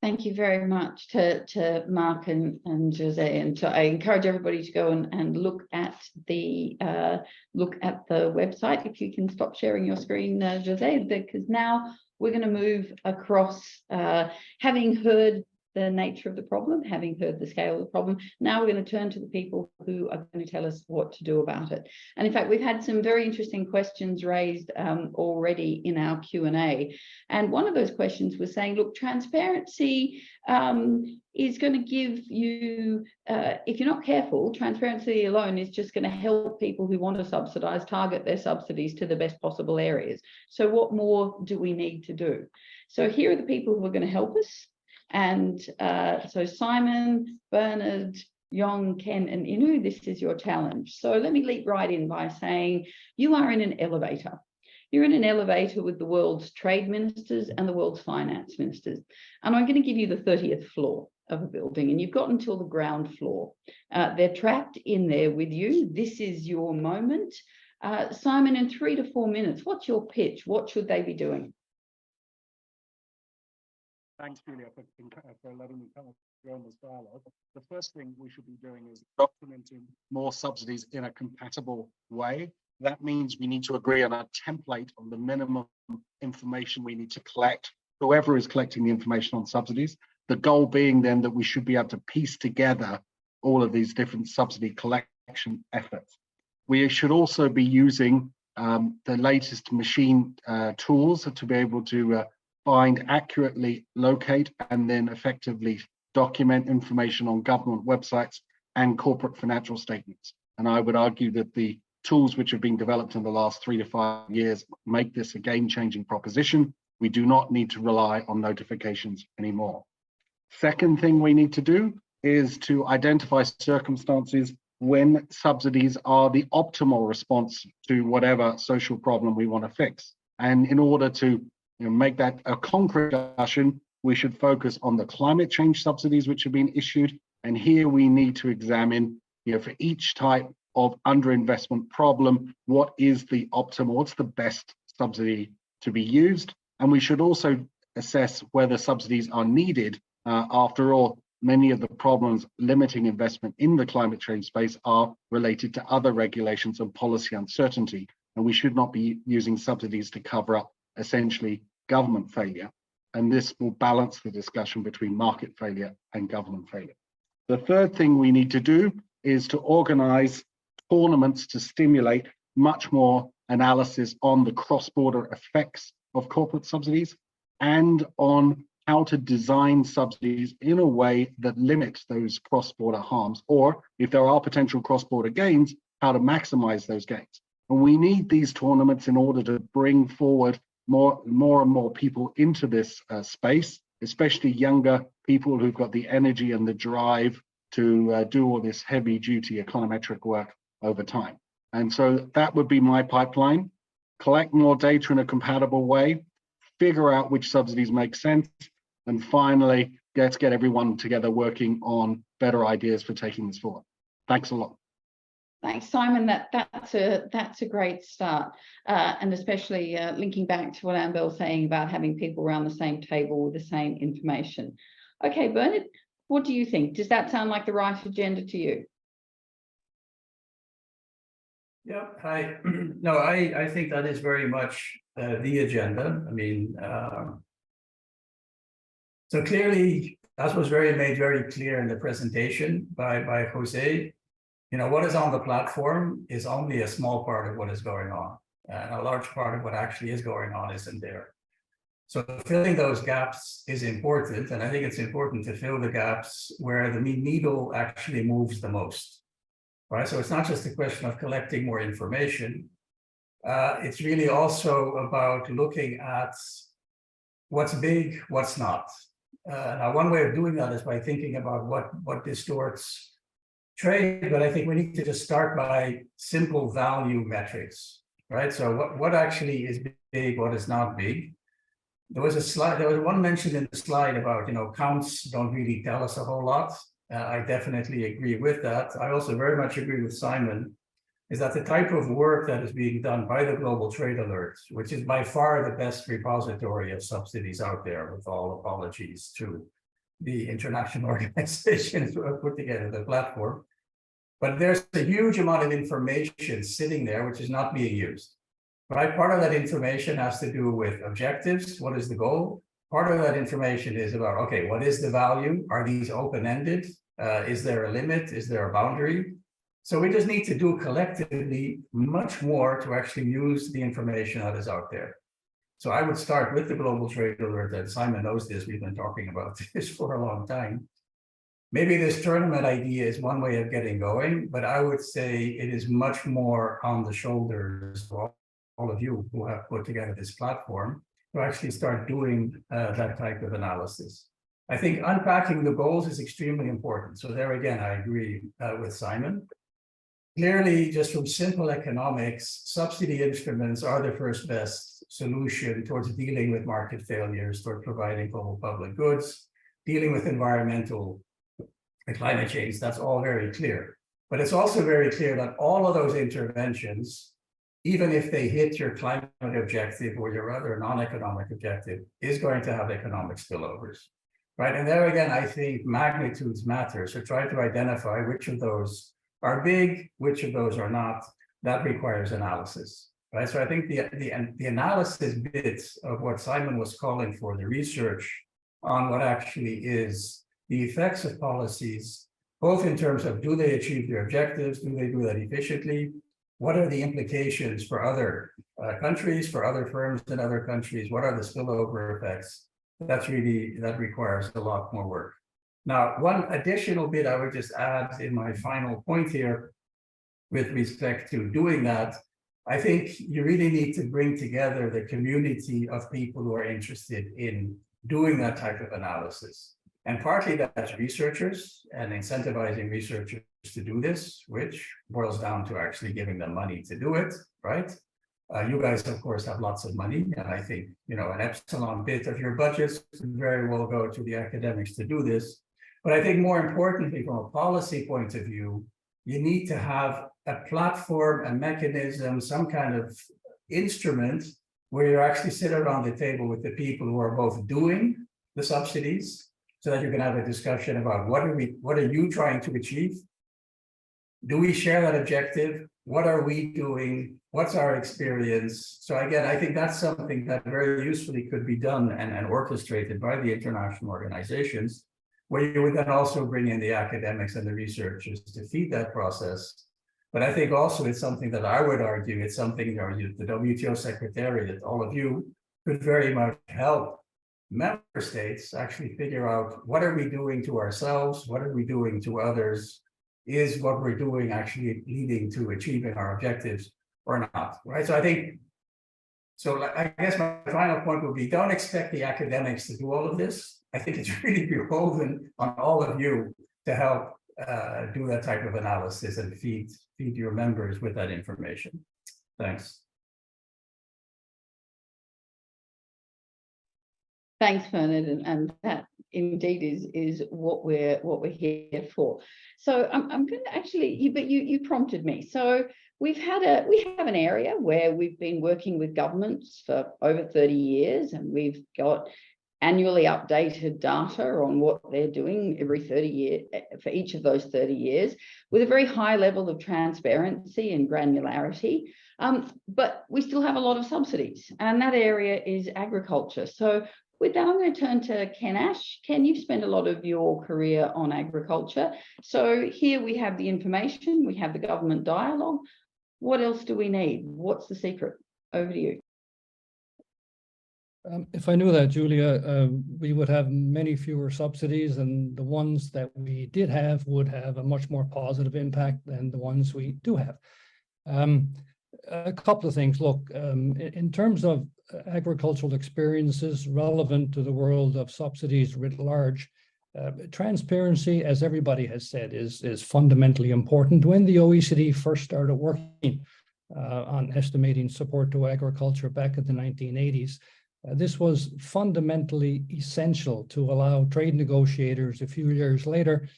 [SPEAKER 1] Thank you very much to Mark and Jose, and I encourage everybody to go and look at the website. If you can stop sharing your screen, Jose, because now we're going to move across, having heard the nature of the problem, having heard the scale of the problem. Now we're going to turn to the people who are going to tell us what to do about it. And in fact, we've had some very interesting questions raised already in our Q&A. And one of those questions was saying, look, transparency is going to give you, if you're not careful, transparency alone is just going to help people who want to subsidize target their subsidies to the best possible areas. So what more do we need to do? So here are the people who are going to help us. And so Simon, Bernard, Yong, Ken, and Inu, this is your challenge. So let me leap right in by saying you are in an elevator. You're in an elevator with the world's trade ministers and the world's finance ministers. And I'm going to give you the 30th floor of a building, and you've got until the ground floor. They're trapped in there with you. This is your moment. Simon, in 3 to 4 minutes, what's your pitch? What should they be doing?
[SPEAKER 7] Thanks, Julia, for letting me come join this dialogue. The first thing we should be doing is documenting more subsidies in a compatible way. That means we need to agree on a template on the minimum information we need to collect, whoever is collecting the information on subsidies. The goal being then that we should be able to piece together all of these different subsidy collection efforts. We should also be using the latest machine tools to be able to find, accurately locate, and then effectively document information on government websites and corporate financial statements. And I would argue that the tools which have been developed in the last 3 to 5 years make this a game-changing proposition. We do not need to rely on notifications anymore. Second thing we need to do is to identify circumstances when subsidies are the optimal response to whatever social problem we want to fix. And in order to make that a concrete discussion, we should focus on the climate change subsidies which have been issued. And here we need to examine, for each type of underinvestment problem, what is the optimal, what's the best subsidy to be used? And we should also assess whether subsidies are needed. After all, many of the problems limiting investment in the climate change space are related to other regulations and policy uncertainty. And we should not be using subsidies to cover up essentially government failure. And this will balance the discussion between market failure and government failure. The third thing we need to do is to organize tournaments to stimulate much more analysis on the cross-border effects of corporate subsidies and on how to design subsidies in a way that limits those cross-border harms, or if there are potential cross-border gains, how to maximize those gains. And we need these tournaments in order to bring forward more and more people into this space, especially younger people who've got the energy and the drive to do all this heavy-duty econometric work over time. And so that would be my pipeline: collect more data in a compatible way, figure out which subsidies make sense, and finally, let's get everyone together working on better ideas for taking this forward. Thanks a lot.
[SPEAKER 1] Thanks, Simon. That's a great start, and especially linking back to what Annabelle's saying about having people around the same table with the same information. Okay, Bernard, what do you think? Does that sound like the right agenda to you?
[SPEAKER 8] Yeah, I think that is very much the agenda. I mean, so clearly, as was made very clear in the presentation by Jose, what is on the platform is only a small part of what is going on. And a large part of what actually is going on isn't there. So filling those gaps is important. And I think it's important to fill the gaps where the needle actually moves the most. Right? So it's not just a question of collecting more information. It's really also about looking at what's big, what's not. Now, one way of doing that is by thinking about what distorts trade, but I think we need to just start by simple value metrics, right? So what actually is big, what is not big? There was one mentioned in the slide about, counts don't really tell us a whole lot. I definitely agree with that. I also very much agree with Simon, is that the type of work that is being done by the Global Trade Alert, which is by far the best repository of subsidies out there, with all apologies to the international organizations who have put together the platform. But there's a huge amount of information sitting there which is not being used. Right? Part of that information has to do with objectives. What is the goal? Part of that information is about, okay, what is the value? Are these open-ended? Is there a limit? Is there a boundary? So we just need to do collectively much more to actually use the information that is out there. So I would start with the Global Trade Alert, and Simon knows this, we've been talking about this for a long time. Maybe this tournament idea is one way of getting going, but I would say it is much more on the shoulders of all of you who have put together this platform to actually start doing that type of analysis. I think unpacking the goals is extremely important. So there again, I agree with Simon. Clearly, just from simple economics, subsidy instruments are the first best solution towards dealing with market failures, towards providing global public goods, dealing with environmental and climate change. That's all very clear. But it's also very clear that all of those interventions, even if they hit your climate objective or your other non-economic objective, is going to have economic spillovers, right? And there again, I think magnitudes matter. So try to identify which of those are big, which of those are not. That requires analysis, right? So I think the analysis bits of what Simon was calling for, the research on what actually is the effects of policies, both in terms of do they achieve their objectives, do they do that efficiently, what are the implications for other countries, for other firms in other countries, what are the spillover effects? That requires a lot more work. Now, one additional bit I would just add in my final point here with respect to doing that, I think you really need to bring together the community of people who are interested in doing that type of analysis. And partly that's researchers and incentivizing researchers to do this, which boils down to actually giving them money to do it, right? You guys, of course, have lots of money, and I think, you know, an epsilon bit of your budgets could very well go to the academics to do this. But I think more importantly, from a policy point of view, you need to have a platform, a mechanism, some kind of instrument where you actually sit around the table with the people who are both doing the subsidies, so that you can have a discussion about what are you trying to achieve? Do we share that objective? What are we doing? What's our experience? So again, I think that's something that very usefully could be done and orchestrated by the international organizations, where you would then also bring in the academics and the researchers to feed that process. But I think also it's something that I would argue, it's something that the WTO Secretariat, all of you, could very much help member states actually figure out, what are we doing to ourselves? What are we doing to others? Is what we're doing actually leading to achieving our objectives or not, right? So I think, so I guess my final point would be, don't expect the academics to do all of this. I think it's really beholden on all of you to help do that type of analysis and feed your members with that information. Thanks.
[SPEAKER 1] Thanks, Bernard, and that indeed is what we're here for. So I'm going to actually, but you prompted me. So we have an area where we've been working with governments for over 30 years, and we've got annually updated data on what they're doing every 30 years for each of those 30 years, with a very high level of transparency and granularity. But we still have a lot of subsidies, and that area is agriculture. So with that, I'm going to turn to Ken Ash. Ken, you've spent a lot of your career on agriculture. So here we have the information, we have the government dialogue. What else do we need? What's the secret? Over to you.
[SPEAKER 9] If I knew that, Julia, we would have many fewer subsidies, and the ones that we did have would have a much more positive impact than the ones we do have. A couple of things. Look, in terms of agricultural experiences relevant to the world of subsidies writ large, transparency, as everybody has said, is fundamentally important. When the OECD first started working on estimating support to agriculture back in the 1980s, this was fundamentally essential to allow trade negotiators a few years later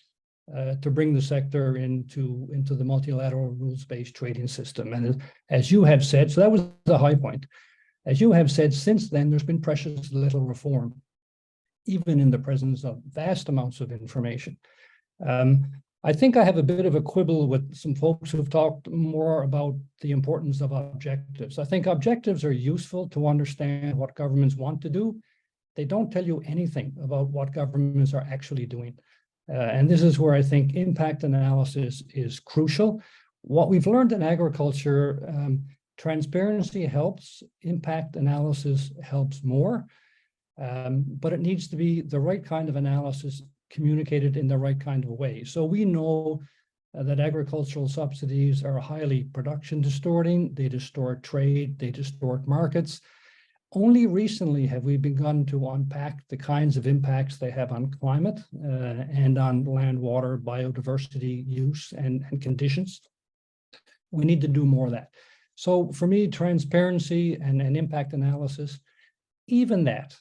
[SPEAKER 9] to bring the sector into the multilateral rules-based trading system. And as you have said, so that was the high point. As you have said, since then, there's been precious little reform, even in the presence of vast amounts of information. I think I have a bit of a quibble with some folks who've talked more about the importance of objectives. I think objectives are useful to understand what governments want to do. They don't tell you anything about what governments are actually doing. And this is where I think impact analysis is crucial. What we've learned in agriculture, transparency helps, impact analysis helps more, but it needs to be the right kind of analysis communicated in the right kind of way. So we know that agricultural subsidies are highly production distorting, they distort trade, they distort markets. Only recently have we begun to unpack the kinds of impacts they have on climate and on land, water, biodiversity use and conditions. We need to do more of that. So for me, transparency and impact analysis, even that,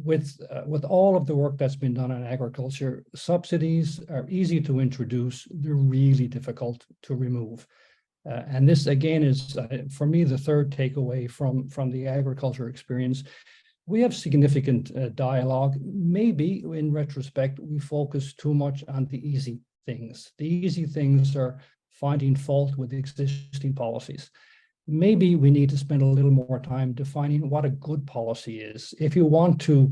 [SPEAKER 9] with all of the work that's been done on agriculture, subsidies are easy to introduce, they're really difficult to remove. And this, again, is, for me, the third takeaway from the agriculture experience. We have significant dialogue. Maybe, in retrospect, we focus too much on the easy things. The easy things are finding fault with existing policies. Maybe we need to spend a little more time defining what a good policy is. If you want to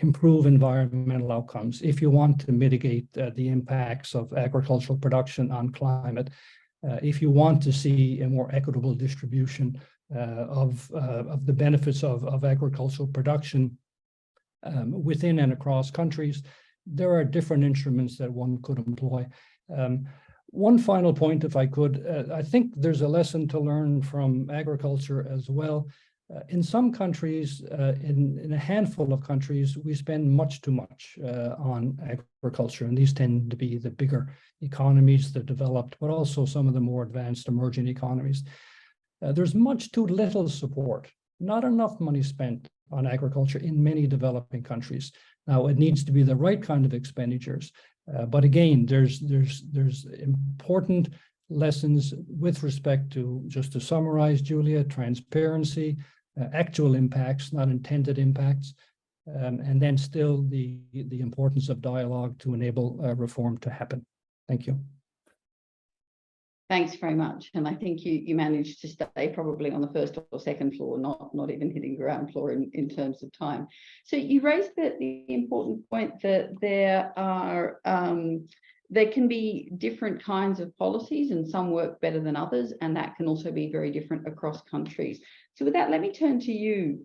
[SPEAKER 9] improve environmental outcomes, if you want to mitigate the impacts of agricultural production on climate, if you want to see a more equitable distribution of the benefits of agricultural production within and across countries, there are different instruments that one could employ. One final point, if I could, I think there's a lesson to learn from agriculture as well. In some countries, in a handful of countries, we spend much too much on agriculture, and these tend to be the bigger economies, the developed, but also some of the more advanced emerging economies. There's much too little support, not enough money spent on agriculture in many developing countries. Now, it needs to be the right kind of expenditures, but again, there's important lessons with respect to, just to summarize, Julia, transparency, actual impacts, not intended impacts, and then still the importance of dialogue to enable reform to happen. Thank you.
[SPEAKER 1] Thanks very much. And I think you managed to stay probably on the first or second floor, not even hitting ground floor in terms of time. So you raised the important point that there can be different kinds of policies, and some work better than others, and that can also be very different across countries. So with that, let me turn to you,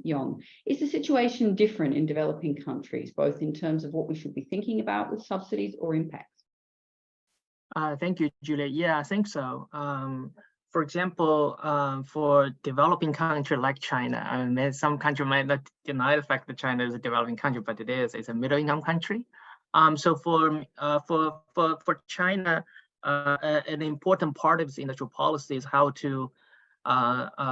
[SPEAKER 1] Jon. Is the situation different in developing countries, both in terms of what we should be thinking about with subsidies or impacts?
[SPEAKER 10] Thank you, Julia. Yeah, I think so. For example, for developing country like China, I mean, some country might not deny the fact that China is a developing country, but it's a middle-income country. So for China, an important part of its industrial policy is how to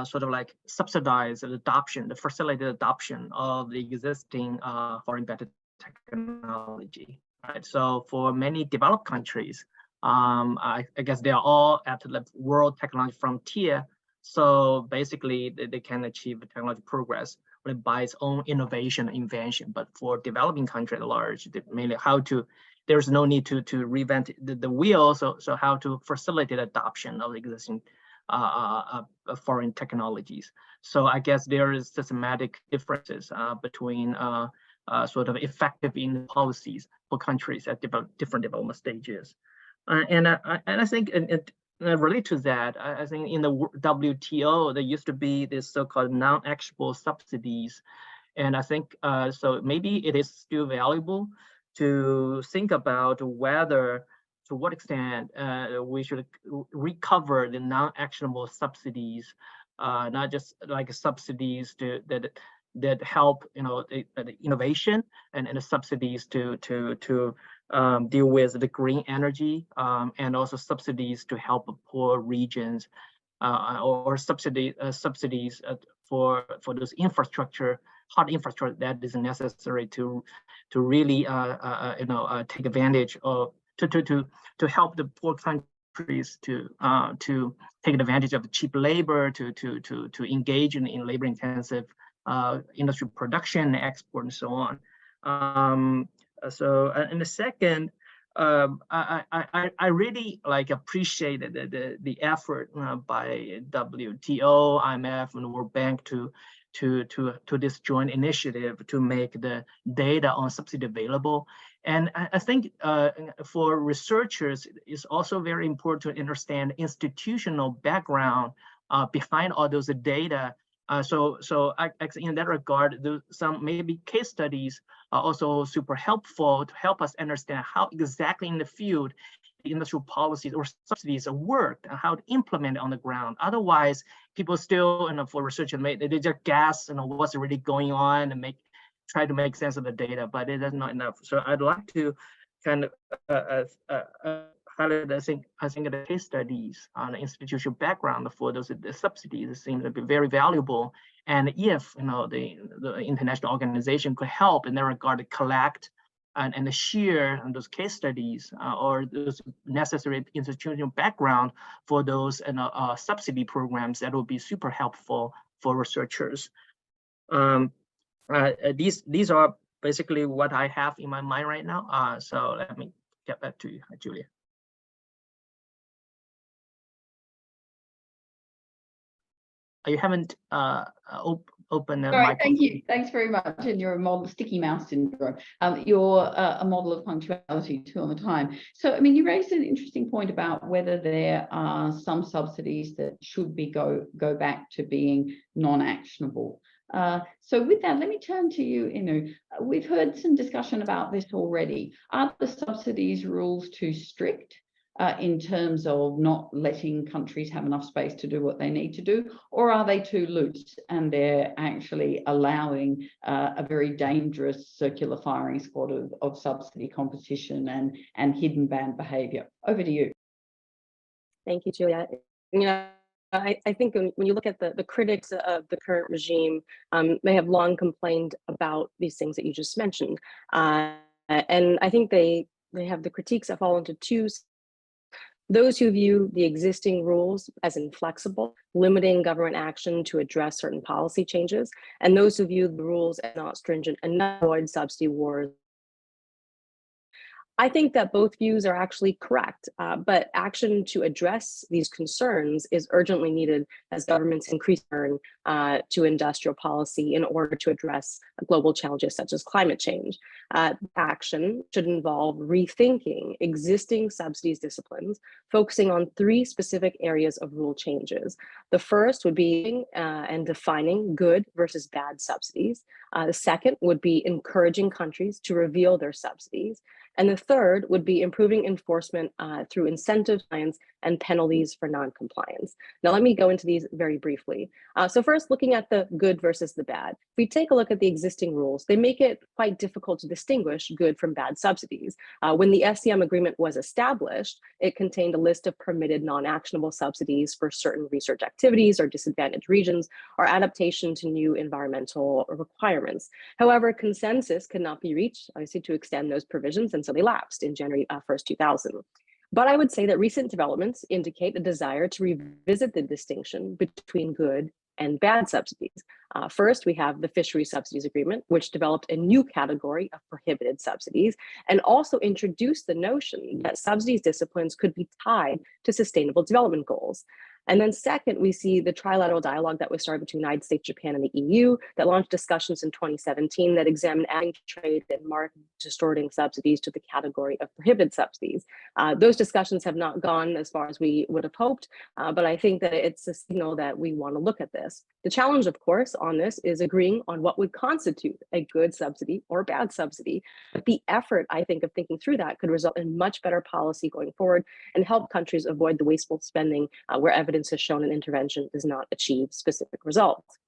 [SPEAKER 10] sort of like subsidize the adoption, the facilitated adoption of the existing foreign embedded technology. Right. So for many developed countries, I guess they are all at the world technology frontier. So basically, they can achieve technology progress by its own innovation, invention. But for developing countries at large, mainly how to, there's no need to reinvent the wheel. So how to facilitate adoption of existing foreign technologies. So I guess there is systematic differences between sort of effective in policies for countries at different development stages. And I think related to that, I think in the WTO, there used to be this so-called non-actionable subsidies. And I think, so maybe it is still valuable to think about whether, to what extent we should recover the non-actionable subsidies, not just like subsidies that help, the innovation and the subsidies to deal with the green energy, and also subsidies to help poor regions, or subsidies for those infrastructure, hard infrastructure that is necessary to really take advantage of, to help the poor countries to take advantage of the cheap labor, to engage in labor intensive industry production, export, and so on. So and the second, I really appreciate the effort by WTO, IMF, and the World Bank to this joint initiative to make the data on subsidy available. And I think for researchers, it's also very important to understand institutional background behind all those data. So in that regard, some maybe case studies are also super helpful to help us understand how exactly in the field the industrial policies or subsidies work and how to implement it on the ground. Otherwise, people still, for research, they just guess, what's really going on and try to make sense of the data, but it is not enough. So I'd like to kind of highlight, I think the case studies on the institutional background for those the subsidies seem to be very valuable. And if the international organization could help in that regard to collect and share those case studies or those necessary institutional background for those subsidy programs, that would be super helpful for researchers. These are basically what I have in my mind right now. So let me get back to you, Julia. You haven't opened the
[SPEAKER 1] mic. Thank you. Thanks very much. And you're a model of sticky mouse syndrome. You're a model of punctuality too on the time. So, I mean, you raised an interesting point about whether there are some subsidies that should be go back to being non-actionable. So with that, let me turn to you, Inu. We've heard some discussion about this already. Are the subsidies rules too strict in terms of not letting countries have enough space to do what they need to do, or are they too loose and they're actually allowing a very dangerous circular firing squad of subsidy competition and hidden bad behavior? Over to you.
[SPEAKER 11] Thank you, Julia. You know, I think when you look at the critics of the current regime, they have long complained about these things that you just mentioned. And I think they have the critiques that fall into two. Those who view the existing rules as inflexible, limiting government action to address certain policy changes, and those who view the rules as not stringent enough to avoid subsidy wars. I think that both views are actually correct, but action to address these concerns is urgently needed as governments increase turn to industrial policy in order to address global challenges such as climate change. Action should involve rethinking existing subsidies disciplines, focusing on three specific areas of rule changes. The first would be and defining good versus bad subsidies. The second would be encouraging countries to reveal their subsidies. And the third would be improving enforcement through incentive science and penalties for non-compliance. Now, let me go into these very briefly. So first, looking at the good versus the bad. If we take a look at the existing rules, they make it quite difficult to distinguish good from bad subsidies. When the SCM agreement was established, it contained a list of permitted non-actionable subsidies for certain research activities or disadvantaged regions or adaptation to new environmental requirements. However, consensus could not be reached, obviously, to extend those provisions, and so they lapsed in January 1st, 2000. But I would say that recent developments indicate a desire to revisit the distinction between good and bad subsidies. First, we have the Fisheries Subsidies Agreement, which developed a new category of prohibited subsidies and also introduced the notion that subsidies disciplines could be tied to sustainable development goals. And then second, we see the trilateral dialogue that was started between the United States, Japan, and the EU that launched discussions in 2017 that examined adding trade and market distorting subsidies to the category of prohibited subsidies. Those discussions have not gone as far as we would have hoped, but I think that it's a signal that we want to look at this. The challenge, of course, on this is agreeing on what would constitute a good subsidy or bad subsidy. But the effort, I think, of thinking through that could result in much better policy going forward and help countries avoid the wasteful spending where evidence has shown an intervention does not achieve specific results.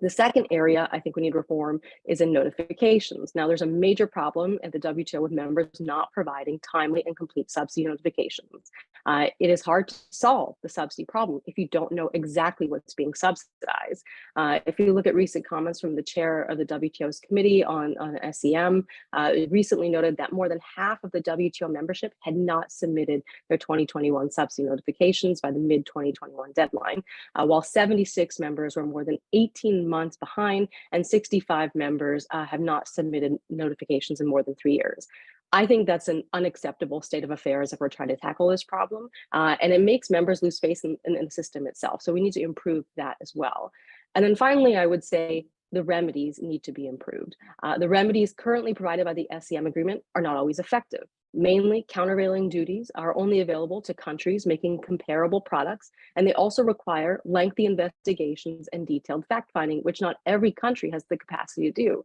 [SPEAKER 11] The second area I think we need reform is in notifications. Now, there's a major problem at the WTO with members not providing timely and complete subsidy notifications. It is hard to solve the subsidy problem if you don't know exactly what's being subsidized. If you look at recent comments from the chair of the WTO's committee on SEM, it recently noted that more than half of the WTO membership had not submitted their 2021 subsidy notifications by the mid-2021 deadline, while 76 members were more than 18 months behind, and 65 members have not submitted notifications in more than 3 years. I think that's an unacceptable state of affairs if we're trying to tackle this problem, and it makes members lose faith in the system itself. So we need to improve that as well. And then finally, I would say the remedies need to be improved. The remedies currently provided by the SCM agreement are not always effective. Mainly, countervailing duties are only available to countries making comparable products, and they also require lengthy investigations and detailed fact-finding, which not every country has the capacity to do.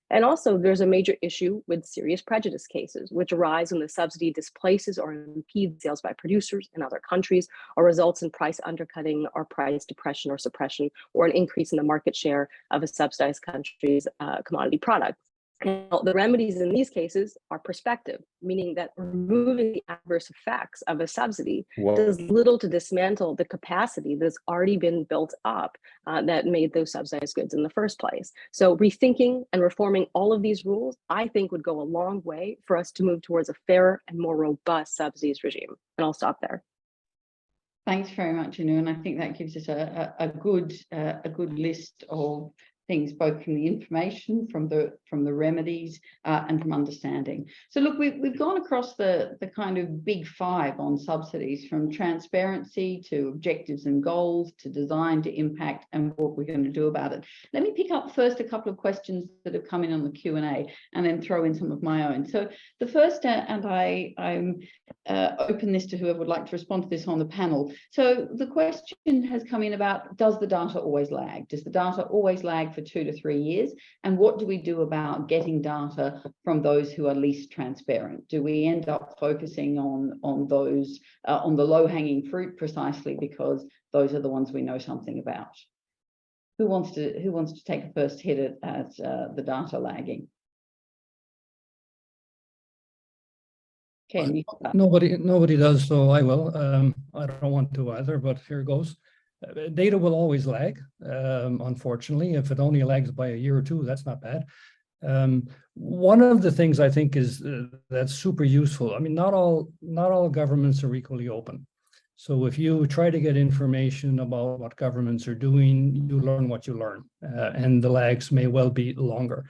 [SPEAKER 11] And also, there's a major issue with serious prejudice cases, which arise when the subsidy displaces or impedes sales by producers in other countries, or results in price undercutting or price depression or suppression, or an increase in the market share of a subsidized country's commodity products. Now, the remedies in these cases are prospective, meaning that removing the adverse effects of a subsidy does little to dismantle the capacity that's already been built up that made those subsidized goods in the first place. So rethinking and reforming all of these rules, I think, would go a long way for us to move towards a fairer and more robust subsidies regime. And I'll stop there.
[SPEAKER 1] Thanks very much, Inu, and I think that gives us a good list of things, both from the information, from the remedies, and from understanding. So look, we've gone across the kind of big five on subsidies, from transparency to objectives and goals to design to impact and what we're going to do about it. Let me pick up first a couple of questions that have come in on the Q&A and then throw in some of my own. So the first, and I'm open this to whoever would like to respond to this on the panel. So the question has come in about, does the data always lag? Does the data always lag for for 2 to 3 years? And what do we do about getting data from those who are least transparent? Do we end up focusing on those, on the low-hanging fruit, precisely because those are the ones we know something about? Who wants to take a first hit at the data lagging? Ken,
[SPEAKER 9] nobody does, so I will. I don't want to either, but here goes. Data will always lag, unfortunately. If it only lags by a year or two, that's not bad. One of the things I think is that's super useful. I mean, not all governments are equally open. So if you try to get information about what governments are doing, you learn what you learn, and the lags may well be longer.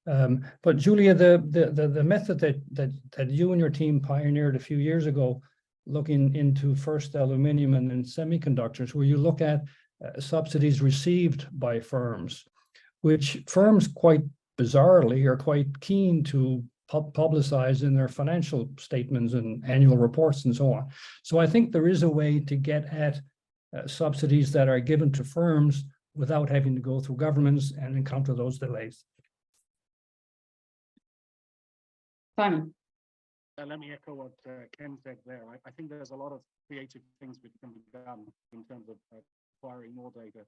[SPEAKER 9] But Julia, the method that you and your team pioneered a few years ago, looking into first aluminum and then semiconductors, where you look at subsidies received by firms, which firms quite bizarrely are quite keen to publicize in their financial statements and annual reports and so on. So I think there is a way to get at subsidies that are given to firms without having to go through governments and encounter those delays.
[SPEAKER 1] Simon.
[SPEAKER 7] Let me echo what Ken said there. I think there's a lot of creative things which can be done in terms of acquiring more data.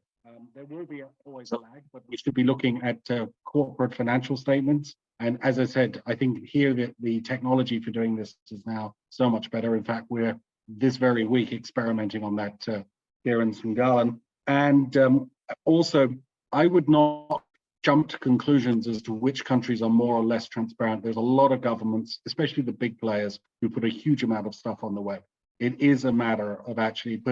[SPEAKER 7] There will be always a lag, but we should be looking at corporate financial statements. And as I said, I think here the technology for doing this is now so much better. In fact, we're this very week experimenting on that here in St. Gallen. And also, I would not jump to conclusions as to which countries are more or less transparent. There's a lot of governments, especially the big players, who put a huge amount of stuff on the web. It is a matter of actually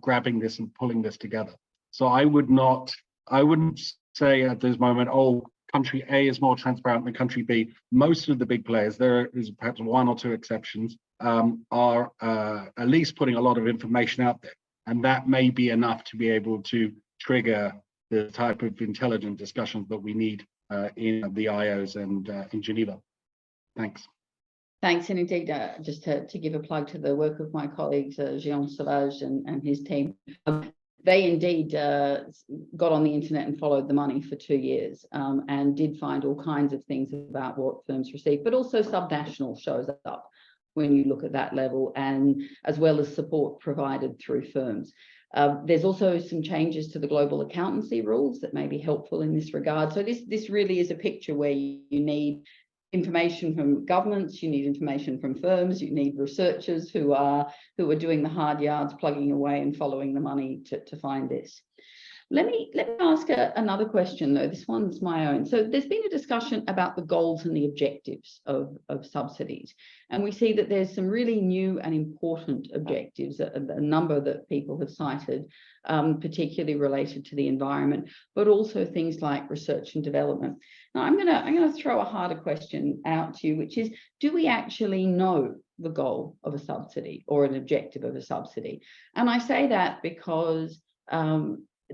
[SPEAKER 7] grabbing this and pulling this together. So I wouldn't say at this moment, oh, country A is more transparent than country B. Most of the big players, there is perhaps 1 or 2 exceptions, are at least putting a lot of information out there. And that may be enough to be able to trigger the type of intelligent discussions that we need in the IOs and in Geneva. Thanks.
[SPEAKER 1] Thanks, and indeed, just to give a plug to the work of my colleagues, Jean Sauvage and his team. They indeed got on the internet and followed the money for 2 years and did find all kinds of things about what firms receive, but also subnational shows up when you look at that level, and as well as support provided through firms. There's also some changes to the global accountancy rules that may be helpful in this regard. So this really is a picture where you need information from governments, you need information from firms, you need researchers who are doing the hard yards, plugging away and following the money to find this. Let me ask another question, though. This one's my own. So there's been a discussion about the goals and the objectives of subsidies. And we see that there's some really new and important objectives, a number that people have cited, particularly related to the environment, but also things like research and development. Now, I'm gonna throw a harder question out to you, which is, do we actually know the goal of a subsidy or an objective of a subsidy? And I say that because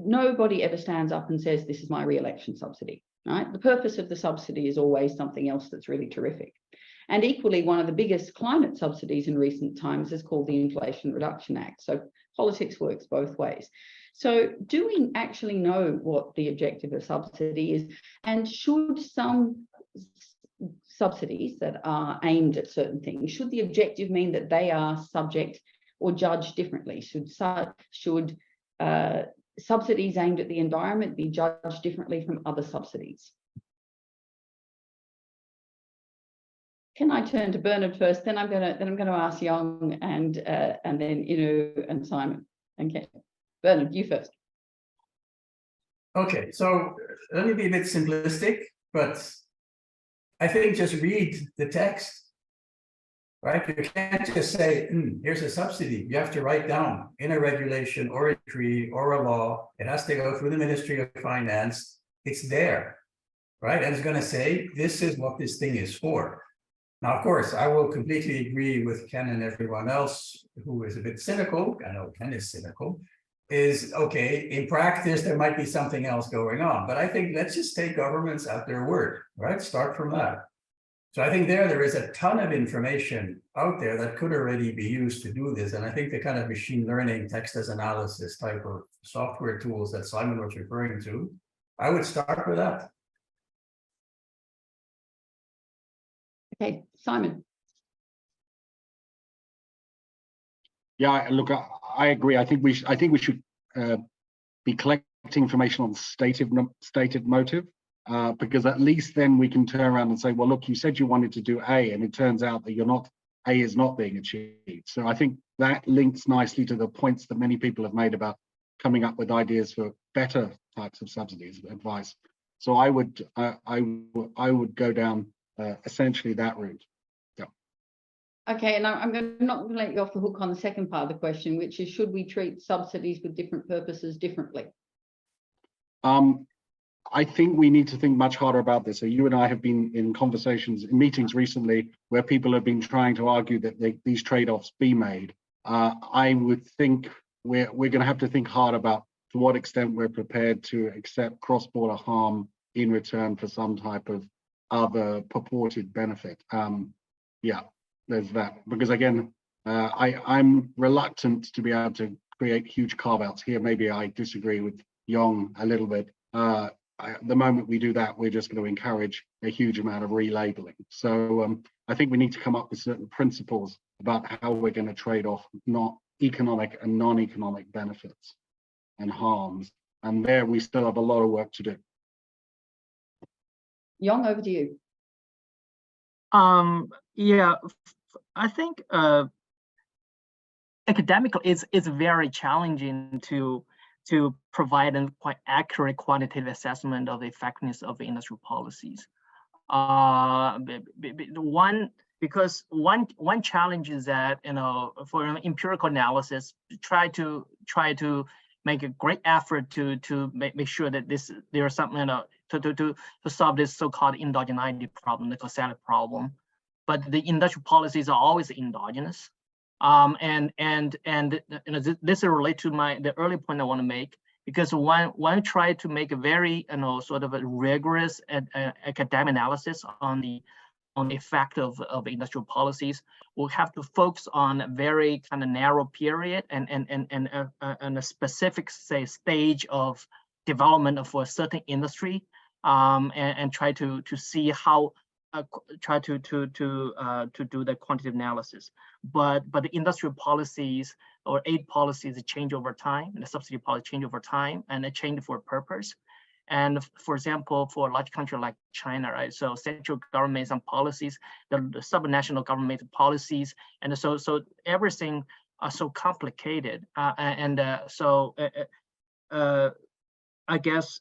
[SPEAKER 1] nobody ever stands up and says, this is my re-election subsidy, right? The purpose of the subsidy is always something else that's really terrific. And equally, one of the biggest climate subsidies in recent times is called the Inflation Reduction Act. So politics works both ways. So do we actually know what the objective of subsidy is? And should some subsidies that are aimed at certain things, should the objective mean that they are subject or judged differently? Should subsidies aimed at the environment be judged differently from other subsidies? Can I turn to Bernard first? Then I'm going to ask Young and then Inu and Simon. Okay, Bernard, you first.
[SPEAKER 8] Okay, so let me be a bit simplistic, but I think just read the text. Right? You can't just say, here's a subsidy. You have to write down in a regulation or a decree or a law. It has to go through the Ministry of Finance. It's there, right? And it's going to say, this is what this thing is for. Now, of course, I will completely agree with Ken and everyone else who is a bit cynical. I know Ken is cynical. Is, okay, in practice, there might be something else going on. But I think let's just take governments at their word, right? Start from that. So I think there is a ton of information out there that could already be used to do this. And I think the kind of machine learning, text as analysis type of software tools that Simon was referring to I would start with that.
[SPEAKER 1] Okay, Simon.
[SPEAKER 7] Yeah, look, I agree. I think we should be collecting information on stated motive, because at least then we can turn around and say, well, look, you said you wanted to do A, and it turns out that A is not being achieved. So I think that links nicely to the points that many people have made about coming up with ideas for better types of subsidies advice. So I would go down essentially that route. Yeah.
[SPEAKER 1] Okay, and I'm not going to let you off the hook on the second part of the question, which is, should we treat subsidies with different purposes differently?
[SPEAKER 7] I think we need to think much harder about this. So you and I have been in conversations, in meetings recently, where people have been trying to argue that these trade-offs be made. I would think we're going to have to think hard about to what extent we're prepared to accept cross-border harm in return for some type of other purported benefit. Yeah, there's that. Because again, I'm reluctant to be able to create huge carve-outs here. Maybe I disagree with Yong a little bit. The moment we do that, we're just going to encourage a huge amount of relabeling. So I think we need to come up with certain principles about how we're going to trade off not economic and non-economic benefits and harms. And there we still have a lot of work to do.
[SPEAKER 1] Yong, over to you.
[SPEAKER 10] Yeah, I think academically it's very challenging to provide a quite accurate quantitative assessment of the effectiveness of the industrial policies. Because one challenge is that, you know, for an empirical analysis, try to make a great effort to make sure that there's something, you know, to solve this so-called endogeneity problem, the causality problem. But the industrial policies are always endogenous. And you know, this is related to the early point I want to make, because one try to make a very, you know, sort of a rigorous academic analysis on the effect of industrial policies, we'll have to focus on a very kind of narrow period and a specific, say, stage of development for a certain industry, and try to see how try to do the quantitative analysis. But the industrial policies or aid policies change over time, and the subsidy policy change over time, and they change for a purpose. And for example, for a large country like China, right? So central governments and policies, the subnational government policies, and so everything are so complicated. So I guess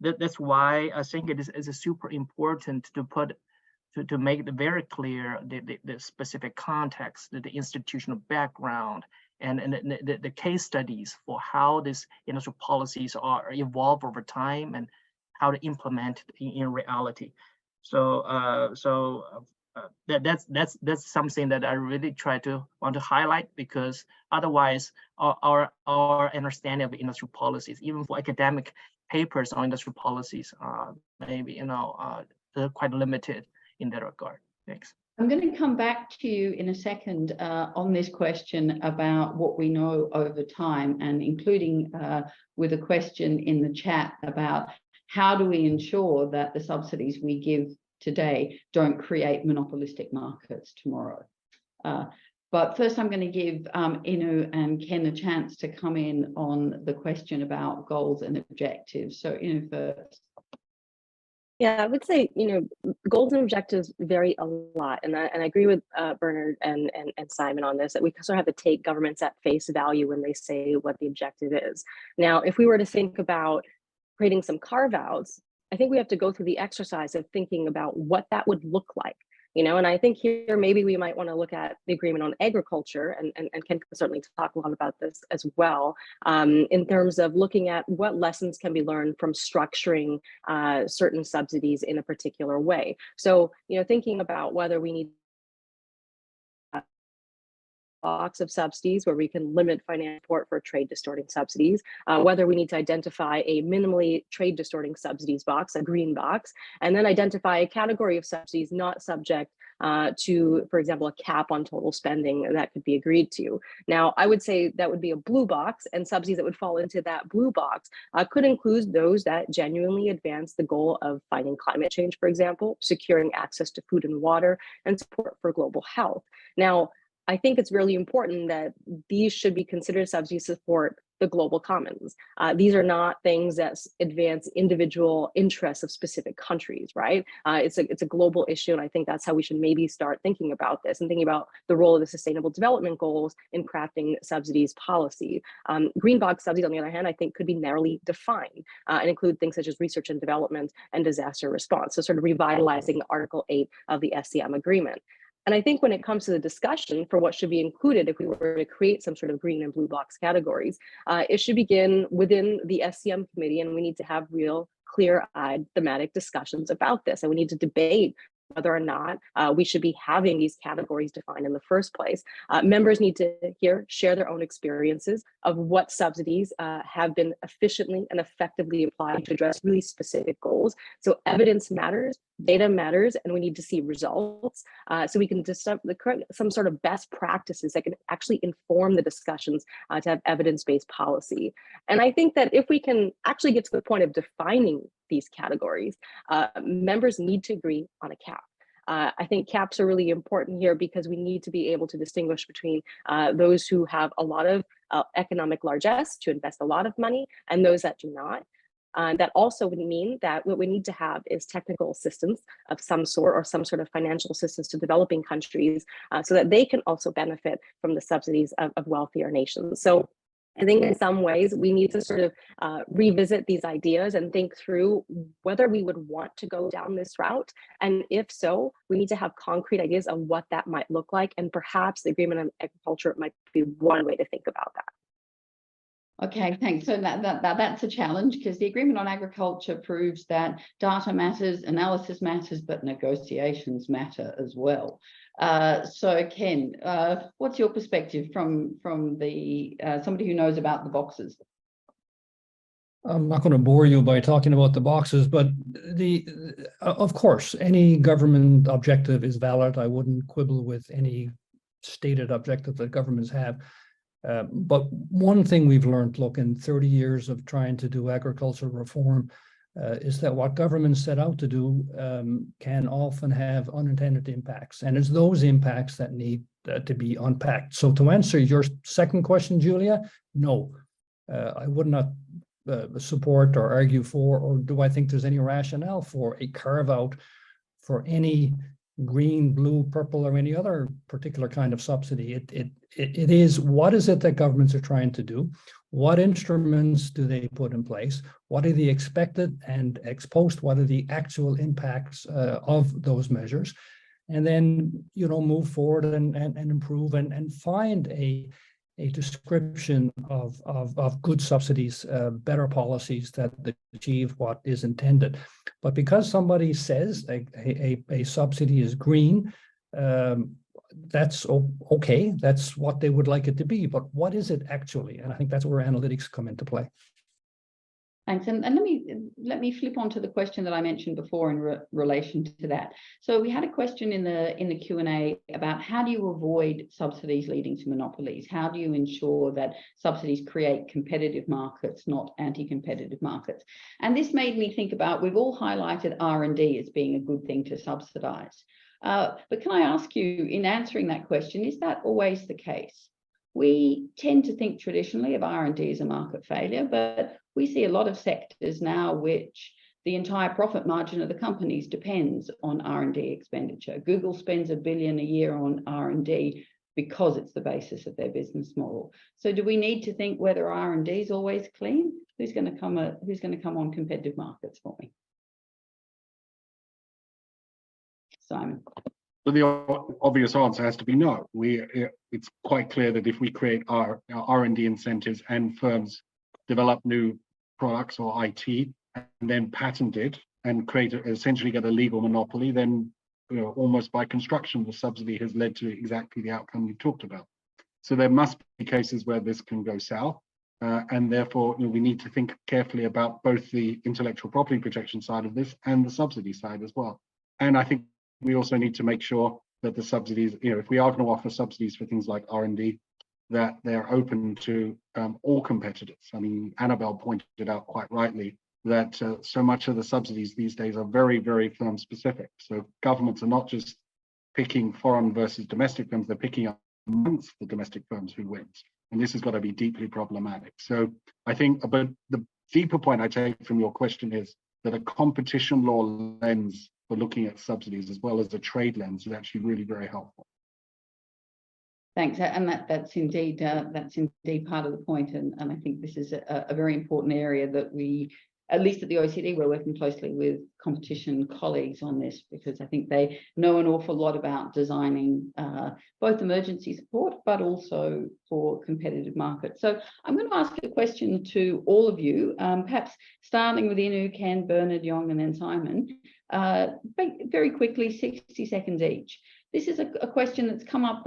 [SPEAKER 10] that's why I think it is super important to make it very clear the specific context, the institutional background, and the case studies for how these industrial policies are evolve over time and how to implement it in reality. So that's something that I really want to highlight, because otherwise our understanding of industrial policies, even for academic papers on industrial policies, maybe, you know, they're quite limited in that regard. Thanks.
[SPEAKER 1] I'm going to come back to you in a second on this question about what we know over time, and including with a question in the chat about how do we ensure that the subsidies we give today don't create monopolistic markets tomorrow. But first, I'm going to give Inu and Ken a chance to come in on the question about goals and objectives. So Inu first.
[SPEAKER 11] Yeah, I would say, you know, goals and objectives vary a lot. And I agree with Bernard and Simon on this, that we sort of have to take governments at face value when they say what the objective is. Now, if we were to think about creating some carve-outs, I think we have to go through the exercise of thinking about what that would look like. You know, and I think here maybe we might want to look at the agreement on agriculture, and Ken can certainly talk a lot about this as well, in terms of looking at what lessons can be learned from structuring certain subsidies in a particular way. So, you know, thinking about whether we need box of subsidies where we can limit financial support for trade distorting subsidies, whether we need to identify a minimally trade distorting subsidies box, a green box, and then identify a category of subsidies not subject to, for example, a cap on total spending that could be agreed to. Now, I would say that would be a blue box, and subsidies that would fall into that blue box could include those that genuinely advance the goal of fighting climate change, for example, securing access to food and water, and support for global health. Now, I think it's really important that these should be considered subsidies to support the global commons. These are not things that advance individual interests of specific countries, right? It's a global issue, and I think that's how we should maybe start thinking about this and thinking about the role of the Sustainable Development Goals in crafting subsidies policy. Green box subsidies, on the other hand, I think could be narrowly defined and include things such as research and development and disaster response. So sort of revitalizing Article 8 of the SCM agreement. And I think when it comes to the discussion for what should be included, if we were to create some sort of green and blue box categories, it should begin within the SCM committee, and we need to have real clear-eyed thematic discussions about this. And we need to debate whether or not we should be having these categories defined in the first place. Members need to share their own experiences of what subsidies have been efficiently and effectively applied to address really specific goals. So evidence matters, data matters, and we need to see results so we can discuss some sort of best practices that can actually inform the discussions to have evidence-based policy. And I think that if we can actually get to the point of defining these categories, members need to agree on a cap. I think caps are really important here because we need to be able to distinguish between those who have a lot of economic largesse to invest a lot of money and those that do not. That also would mean that what we need to have is technical assistance of some sort or some sort of financial assistance to developing countries so that they can also benefit from the subsidies of wealthier nations. So I think in some ways we need to sort of revisit these ideas and think through whether we would want to go down this route. And if so, we need to have concrete ideas of what that might look like. And perhaps the agreement on agriculture might be one way to think about that.
[SPEAKER 1] Okay, thanks. So that's a challenge because the agreement on agriculture proves that data matters, analysis matters, but negotiations matter as well. So Ken, what's your perspective from the somebody who knows about the boxes?
[SPEAKER 9] I'm not going to bore you by talking about the boxes, but of course, any government objective is valid. I wouldn't quibble with any stated objective that governments have. But one thing we've learned, look, in 30 years of trying to do agricultural reform, is that what governments set out to do can often have unintended impacts. And it's those impacts that need to be unpacked. So to answer your second question, Julia, no, I would not support or argue for, or do I think there's any rationale for a carve out for any green, blue, purple, or any other particular kind of subsidy. It is, what is it that governments are trying to do? What instruments do they put in place? What are the expected and ex post? What are the actual impacts of those measures? And then, you know, move forward and improve and find a description of good subsidies, better policies that achieve what is intended. But because somebody says a subsidy is green, that's okay. That's what they would like it to be. But what is it actually? And I think that's where analytics come into play.
[SPEAKER 1] Thanks. And let me flip on to the question that I mentioned before in relation to that. So we had a question in the Q&A about how do you avoid subsidies leading to monopolies? How do you ensure that subsidies create competitive markets, not anti-competitive markets? And this made me think about, we've all highlighted R&D as being a good thing to subsidize. But can I ask you, in answering that question, is that always the case? We tend to think traditionally of R&D as a market failure, but we see a lot of sectors now which the entire profit margin of the companies depends on R&D expenditure. Google spends $1 billion a year on R&D because it's the basis of their business model. So do we need to think whether R&D is always clean? Who's going to come on competitive markets for me? Simon.
[SPEAKER 7] But the obvious answer has to be no. It's quite clear that if we create our R&D incentives and firms develop new products or IT and then patent it and essentially get a legal monopoly, then almost by construction, the subsidy has led to exactly the outcome you talked about. So there must be cases where this can go south, and therefore we need to think carefully about both the intellectual property protection side of this and the subsidy side as well. And I think we also need to make sure that the subsidies, if we are going to offer subsidies for things like R&D, that they're open to all competitors. I mean, Annabelle pointed out quite rightly that so much of the subsidies these days are very, very firm specific. So governments are not just picking foreign versus domestic firms, they're picking up amongst the domestic firms who wins. And this has got to be deeply problematic. So I think, but the deeper point I take from your question is that a competition law lens for looking at subsidies as well as a trade lens is actually really very helpful.
[SPEAKER 1] Thanks, and that's indeed part of the point, and I think this is a very important area that we, at least at the OECD, we're working closely with competition colleagues on this, because I think they know an awful lot about designing both emergency support, but also for competitive markets. So I'm going to ask a question to all of you, perhaps starting with Inu, Ken, Bernard, Yong, and then Simon. Very quickly, 60 seconds each. This is a question that's come up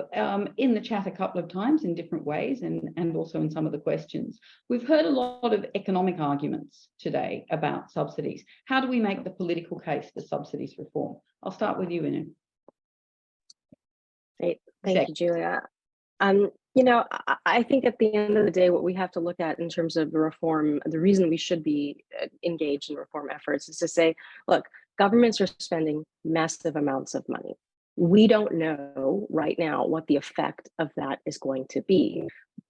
[SPEAKER 1] in the chat a couple of times in different ways, and also in some of the questions. We've heard a lot of economic arguments today about subsidies. How do we make the political case for subsidies reform? I'll start with you, Inu.
[SPEAKER 11] Great. Thank you, Julia. I think at the end of the day, what we have to look at in terms of the reform, the reason we should be engaged in reform efforts is to say, look, governments are spending massive amounts of money. We don't know right now what the effect of that is going to be.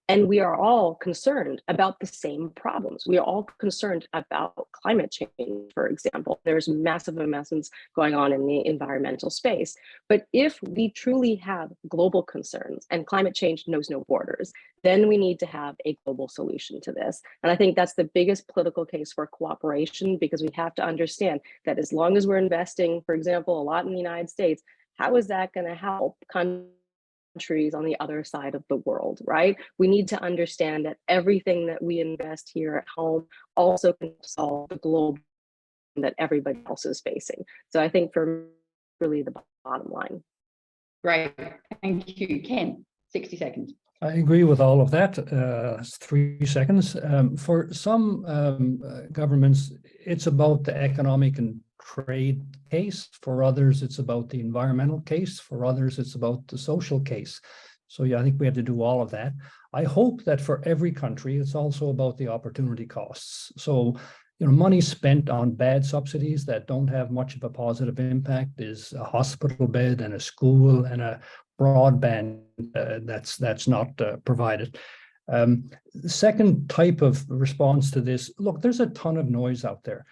[SPEAKER 11] And we are all concerned about the same problems. We are all concerned about climate change, for example. There's massive investments going on in the environmental space. But if we truly have global concerns, and climate change knows no borders, then we need to have a global solution to this. And I think that's the biggest political case for cooperation, because we have to understand that as long as we're investing, for example, a lot in the United States, how is that going to help countries on the other side of the world, right? We need to understand that everything that we invest here at home also can solve the global that everybody else is facing. So I think for really the bottom line.
[SPEAKER 1] Great, thank you. Ken, 60 seconds.
[SPEAKER 9] I agree with all of that. 3 seconds. For some governments, it's about the economic and trade case. For others, it's about the environmental case. For others, it's about the social case. So yeah, I think we have to do all of that. I hope that for every country, it's also about the opportunity costs. So, money spent on bad subsidies that don't have much of a positive impact is a hospital bed and a school and a broadband that's not provided. The second type of response to this, look, there's a ton of noise out there.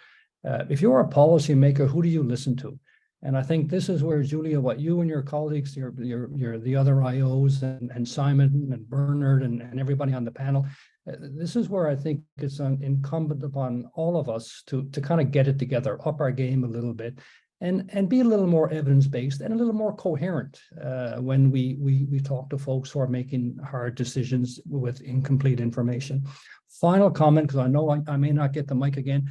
[SPEAKER 9] If you're a policymaker, who do you listen to? And I think this is where, Julia, what you and your colleagues, the other IOs and Simon and Bernard and everybody on the panel, this is where I think it's incumbent upon all of us to kind of get it together, up our game a little bit, and be a little more evidence-based and a little more coherent when we talk to folks who are making hard decisions with incomplete information. Final comment, because I know I may not get the mic again.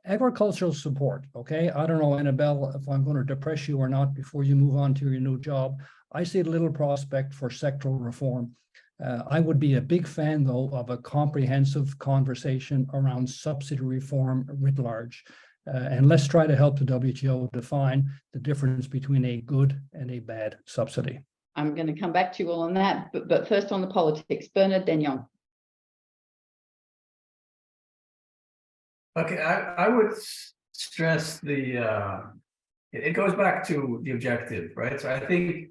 [SPEAKER 9] Agricultural support, okay? I don't know, Annabelle, if I'm going to depress you or not before you move on to your new job. I see a little prospect for sectoral reform. I would be a big fan, though, of a comprehensive conversation around subsidy reform writ large. And let's try to help the WTO define the difference between a good and a bad subsidy.
[SPEAKER 1] I'm going to come back to you all on that, but first on the politics. Bernard, then Yong.
[SPEAKER 8] Okay, I would stress it goes back to the objective, right? So I think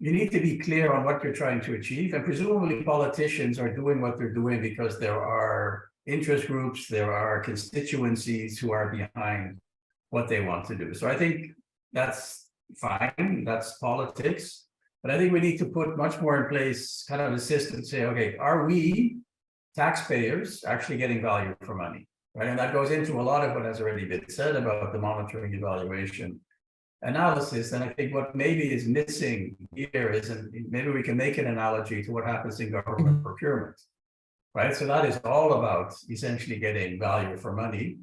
[SPEAKER 8] you need to be clear on what you're trying to achieve, and presumably politicians are doing what they're doing because there are interest groups, there are constituencies who are behind what they want to do. So I think that's fine, that's politics, but I think we need to put much more in place kind of a system to say, okay, are we taxpayers actually getting value for money? Right, and that goes into a lot of what has already been said about the monitoring, evaluation, analysis. And I think what maybe is missing here is, and maybe we can make an analogy to what happens in government procurement, right? So that is all about essentially getting value for money,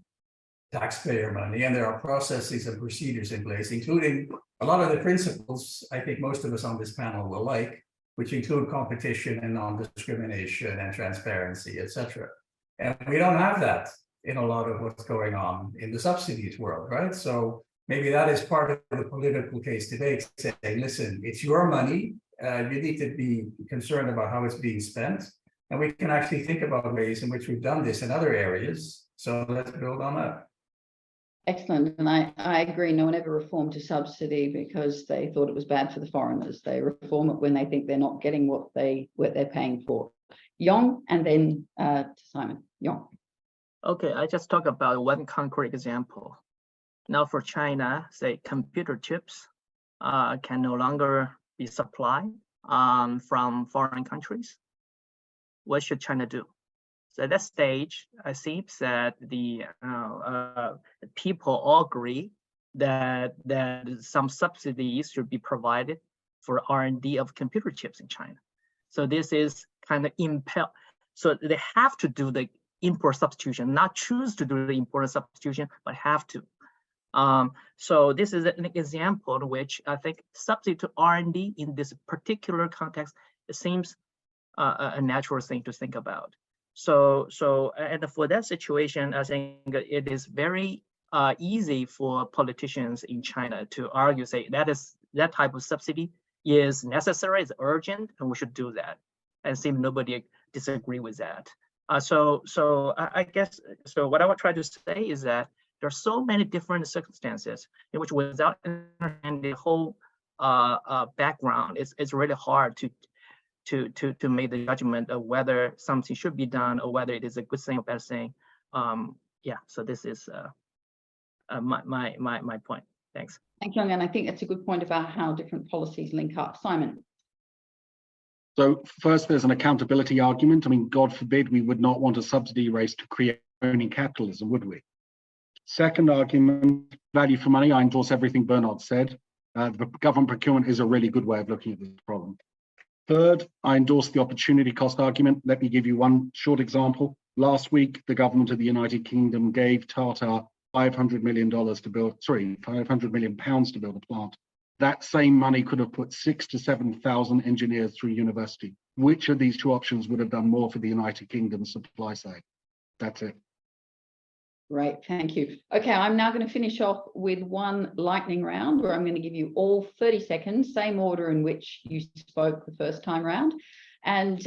[SPEAKER 8] taxpayer money, and there are processes and procedures in place, including a lot of the principles I think most of us on this panel will like, which include competition and non-discrimination and transparency, etc. And we don't have that in a lot of what's going on in the subsidies world, right? So maybe that is part of the political case today, saying, listen, it's your money. You need to be concerned about how it's being spent. And we can actually think about ways in which we've done this in other areas. So let's build on that.
[SPEAKER 1] Excellent. And I agree. No one ever reformed a subsidy because they thought it was bad for the foreigners. They reform it when they think they're not getting what they're paying for. Yong, and then to Simon. Yong.
[SPEAKER 10] Okay, I just talk about one concrete example. Now for China, say computer chips can no longer be supplied from foreign countries. What should China do? So at that stage, it seems that the people all agree that some subsidies should be provided for R&D of computer chips in China. So this is kind of impel. So they have to do the import substitution, not choose to do the import substitution, but have to. So this is an example in which I think subsidy to R&D in this particular context, it seems a natural thing to think about. So and for that situation, I think it is very easy for politicians in China to argue, say that type of subsidy is necessary, it's urgent, and we should do that. And seem nobody disagree with that. So I guess what I would try to say is that there are so many different circumstances in which, without understanding the whole background, it's really hard to make the judgment of whether something should be done or whether it is a good thing or bad thing. Yeah, so this is my point. Thanks.
[SPEAKER 1] Thank you, and I think that's a good point about how different policies link up. Simon.
[SPEAKER 7] So first, there's an accountability argument. I mean, God forbid we would not want a subsidy race to create owning capitalism, would we? Second argument, value for money. I endorse everything Bernard said. The government procurement is a really good way of looking at this problem. Third, I endorse the opportunity cost argument. Let me give you one short example. Last week, the government of the United Kingdom gave Tata $500 million to build, £500 million to build a plant. That same money could have put 6,000 to 7,000 engineers through university. Which of these two options would have done more for the United Kingdom supply side? That's it.
[SPEAKER 1] Great, thank you. Okay, I'm now going to finish off with one lightning round where I'm going to give you all 30 seconds, same order in which you spoke the first time round. And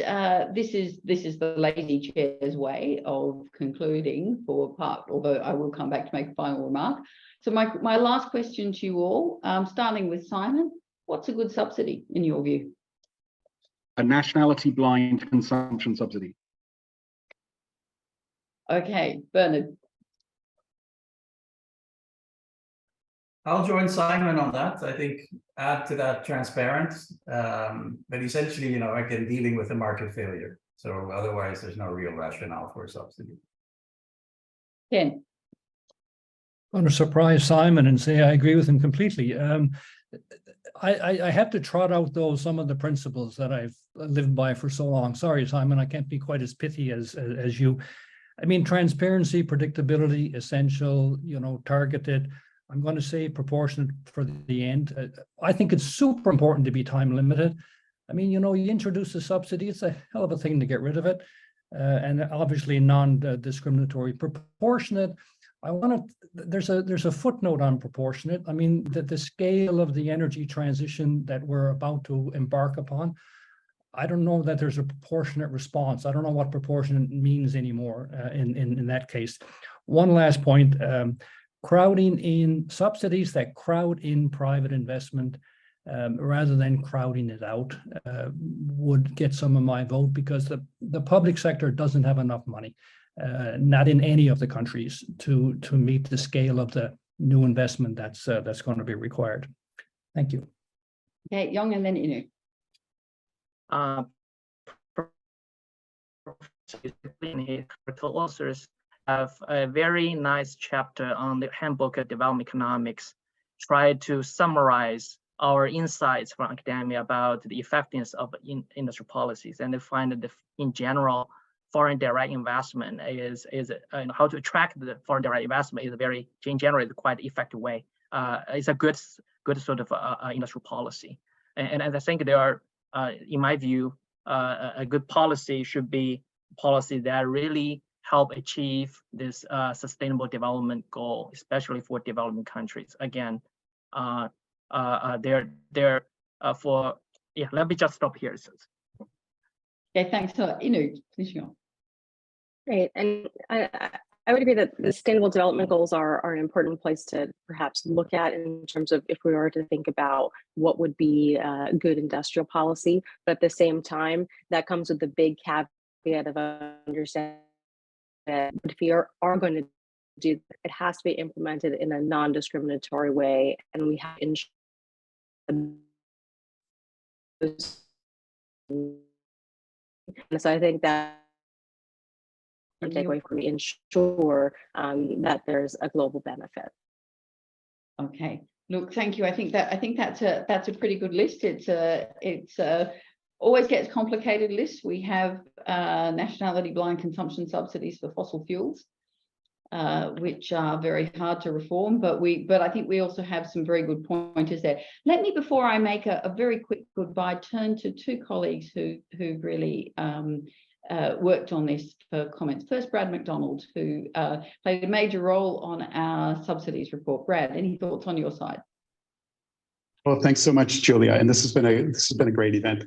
[SPEAKER 1] this is the lazy chair's way of concluding for part, although I will come back to make a final remark. So my last question to you all, starting with Simon, what's a good subsidy in your view?
[SPEAKER 7] A nationality blind consumption subsidy.
[SPEAKER 1] Okay, Bernard.
[SPEAKER 8] I'll join Simon on that. I think add to that transparent, but essentially, again, dealing with the market failure. So otherwise, there's no real rationale for a subsidy.
[SPEAKER 1] Ken.
[SPEAKER 9] I'm going to surprise Simon and say I agree with him completely. I have to trot out, though, some of the principles that I've lived by for so long. Sorry, Simon, I can't be quite as pithy as you. I mean, transparency, predictability, essential, targeted. I'm going to say proportionate for the end. I think it's super important to be time limited. I mean, you introduce a subsidy, it's a hell of a thing to get rid of it. And obviously non-discriminatory. Proportionate, there's a footnote on proportionate. I mean, the scale of the energy transition that we're about to embark upon, I don't know that there's a proportionate response. I don't know what proportionate means anymore in that case. One last point, crowding in subsidies that crowd in private investment rather than crowding it out would get some of my vote, because the public sector doesn't have enough money, not in any of the countries, to meet the scale of the new investment that's going to be required. Thank you.
[SPEAKER 1] Okay, Yong and then Inu.
[SPEAKER 10] Authors have a very nice chapter on the Handbook of Development Economics, try to summarize our insights from academia about the effectiveness of industry policies, and they find that in general, foreign direct investment is how to attract the foreign direct investment is a very, in general, quite effective way. It's a good sort of industry policy, and I think there are, in my view, a good policy should be policy that really help achieve this sustainable development goal, especially for developing countries. Again, they're for, yeah, let me just stop here.
[SPEAKER 1] Okay, thanks. So, finishing on.
[SPEAKER 11] Great, and I would agree that the Sustainable Development Goals are an important place to perhaps look at in terms of if we were to think about what would be good industrial policy. But at the same time, that comes with the big caveat of understanding that if we are going to do, it has to be implemented in a non-discriminatory way, and we have to ensure. And so I think that takeaway for me, ensure that there's a global benefit.
[SPEAKER 1] Okay, look, thank you. I think that's a pretty good list. It's always gets complicated list. We have nationality blind consumption subsidies for fossil fuels, which are very hard to reform, but I think we also have some very good pointers there. Let me, before I make a very quick goodbye, turn to two colleagues who really worked on this for comments. First, Brad McDonald, who played a major role on our subsidies report. Brad, any thoughts on your side?
[SPEAKER 12] Well, thanks so much, Julia. And this has been a great event.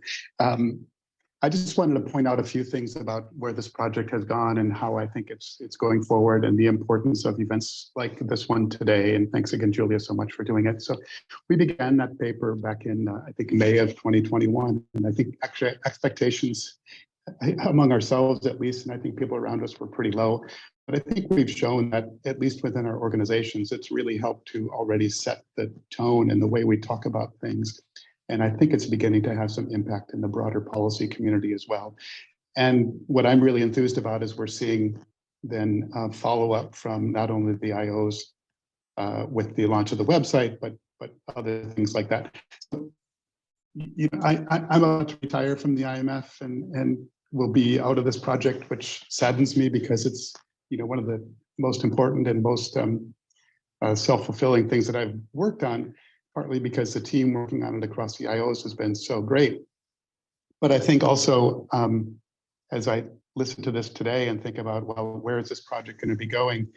[SPEAKER 12] I just wanted to point out a few things about where this project has gone and how I think it's going forward, and the importance of events like this one today. And thanks again, Julia, so much for doing it. So we began that paper back in, I think, May of 2021. And I think actually expectations among ourselves, at least, and I think people around us, were pretty low. But I think we've shown that, at least within our organizations, it's really helped to already set the tone and the way we talk about things. And I think it's beginning to have some impact in the broader policy community as well. And what I'm really enthused about is we're seeing then follow up from not only the IOs with the launch of the website, but other things like that. So, I'm about to retire from the IMF and will be out of this project, which saddens me because it's one of the most important and most self-fulfilling things that I've worked on, partly because the team working on it across the IOs has been so great. But I think also, as I listen to this today and think about, well, where is this project going to be going?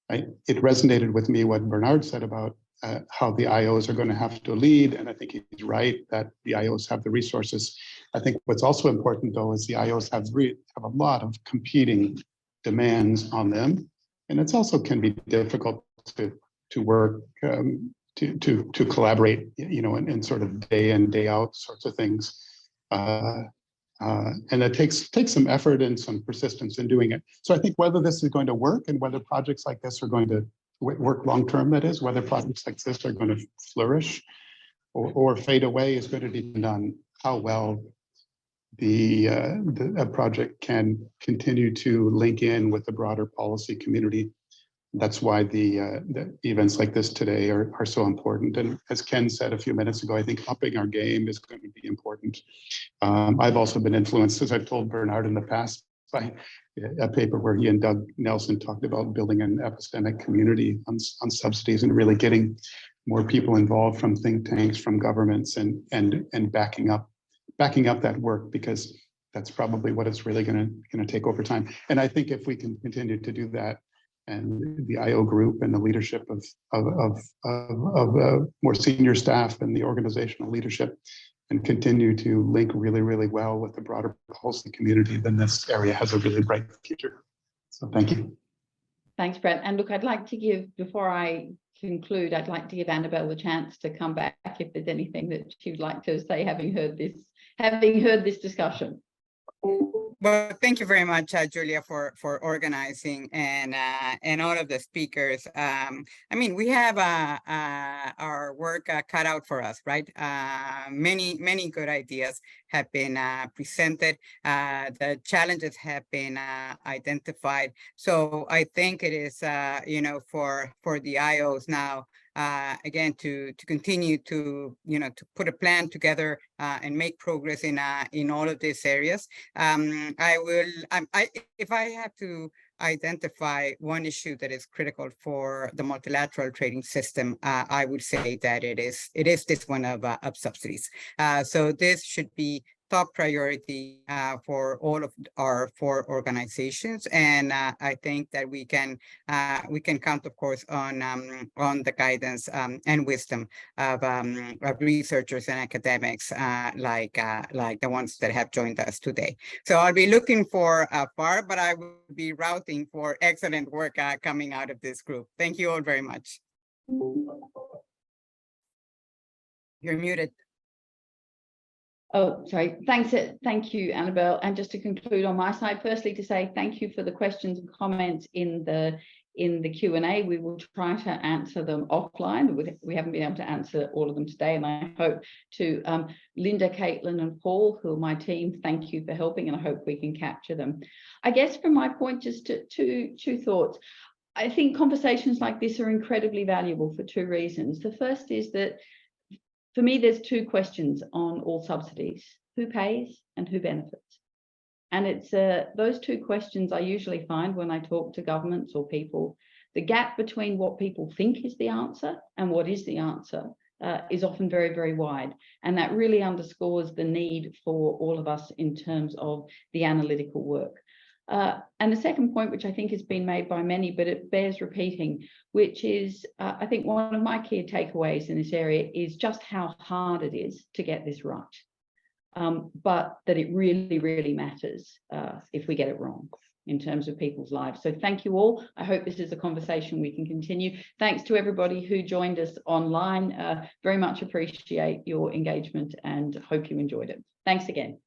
[SPEAKER 12] It resonated with me what Bernard said about how the IOs are going to have to lead. And I think he's right that the IOs have the resources. I think what's also important, though, is the IOs have a lot of competing demands on them. And it's also can be difficult to work to collaborate, in sort of day in, day out sorts of things. And it takes some effort and some persistence in doing it. So I think whether this is going to work and whether projects like this are going to work long term, that is, whether projects like this are going to flourish or fade away, is going to depend on how well a project can continue to link in with the broader policy community. That's why the events like this today are so important. And as Ken said a few minutes ago, I think upping our game is going to be important. I've also been influenced, as I've told Bernard in the past, by a paper where he and Doug Nelson talked about building an epistemic community on subsidies and really getting more people involved from think tanks, from governments, and backing up that work, because that's probably what it's really going to take over time. And I think if we can continue to do that, and the IO group and the leadership of more senior staff and the organizational leadership, and continue to link really, really well with the broader policy community, then this area has a really bright future. So thank you.
[SPEAKER 1] Thanks, Brett. And look, I'd like to give, before I conclude, I'd like to give Annabelle the chance to come back if there's anything that she would like to say, having heard this discussion.
[SPEAKER 2] Well, thank you very much, Julia, for organizing and all of the speakers. I mean, we have our work cut out for us, right? Many good ideas have been presented. The challenges have been identified. So I think it is, for the IOs now, again, to continue to put a plan together and make progress in all of these areas. If I have to identify one issue that is critical for the multilateral trading system, I would say that it is this one of subsidies. So this should be top priority for all of our 4 organizations, and I think that we can count, of course, on the guidance and wisdom of researchers and academics like the ones that have joined us today. So I'll be looking for FAR, but I will be routing for excellent work coming out of this group. Thank you all very much. You're muted.
[SPEAKER 1] Oh, sorry. Thank you, Annabelle. And just to conclude on my side, firstly to say thank you for the questions and comments in the Q&A. We will try to answer them offline. We haven't been able to answer all of them today, and I hope to Linda, Caitlin, and Paul, who are my team, thank you for helping, and I hope we can capture them. I guess from my point, just two thoughts. I think conversations like this are incredibly valuable for 2 reasons. The first is that for me, there's 2 questions on all subsidies: who pays and who benefits? And it's those 2 questions I usually find when I talk to governments or people. The gap between what people think is the answer and what is the answer is often very, very wide. And that really underscores the need for all of us in terms of the analytical work. And the second point, which I think has been made by many, but it bears repeating, which is I think one of my key takeaways in this area is just how hard it is to get this right, but that it really, really matters if we get it wrong in terms of people's lives. So thank you all. I hope this is a conversation we can continue. Thanks to everybody who joined us online. Very much appreciate your engagement and hope you enjoyed it. Thanks again.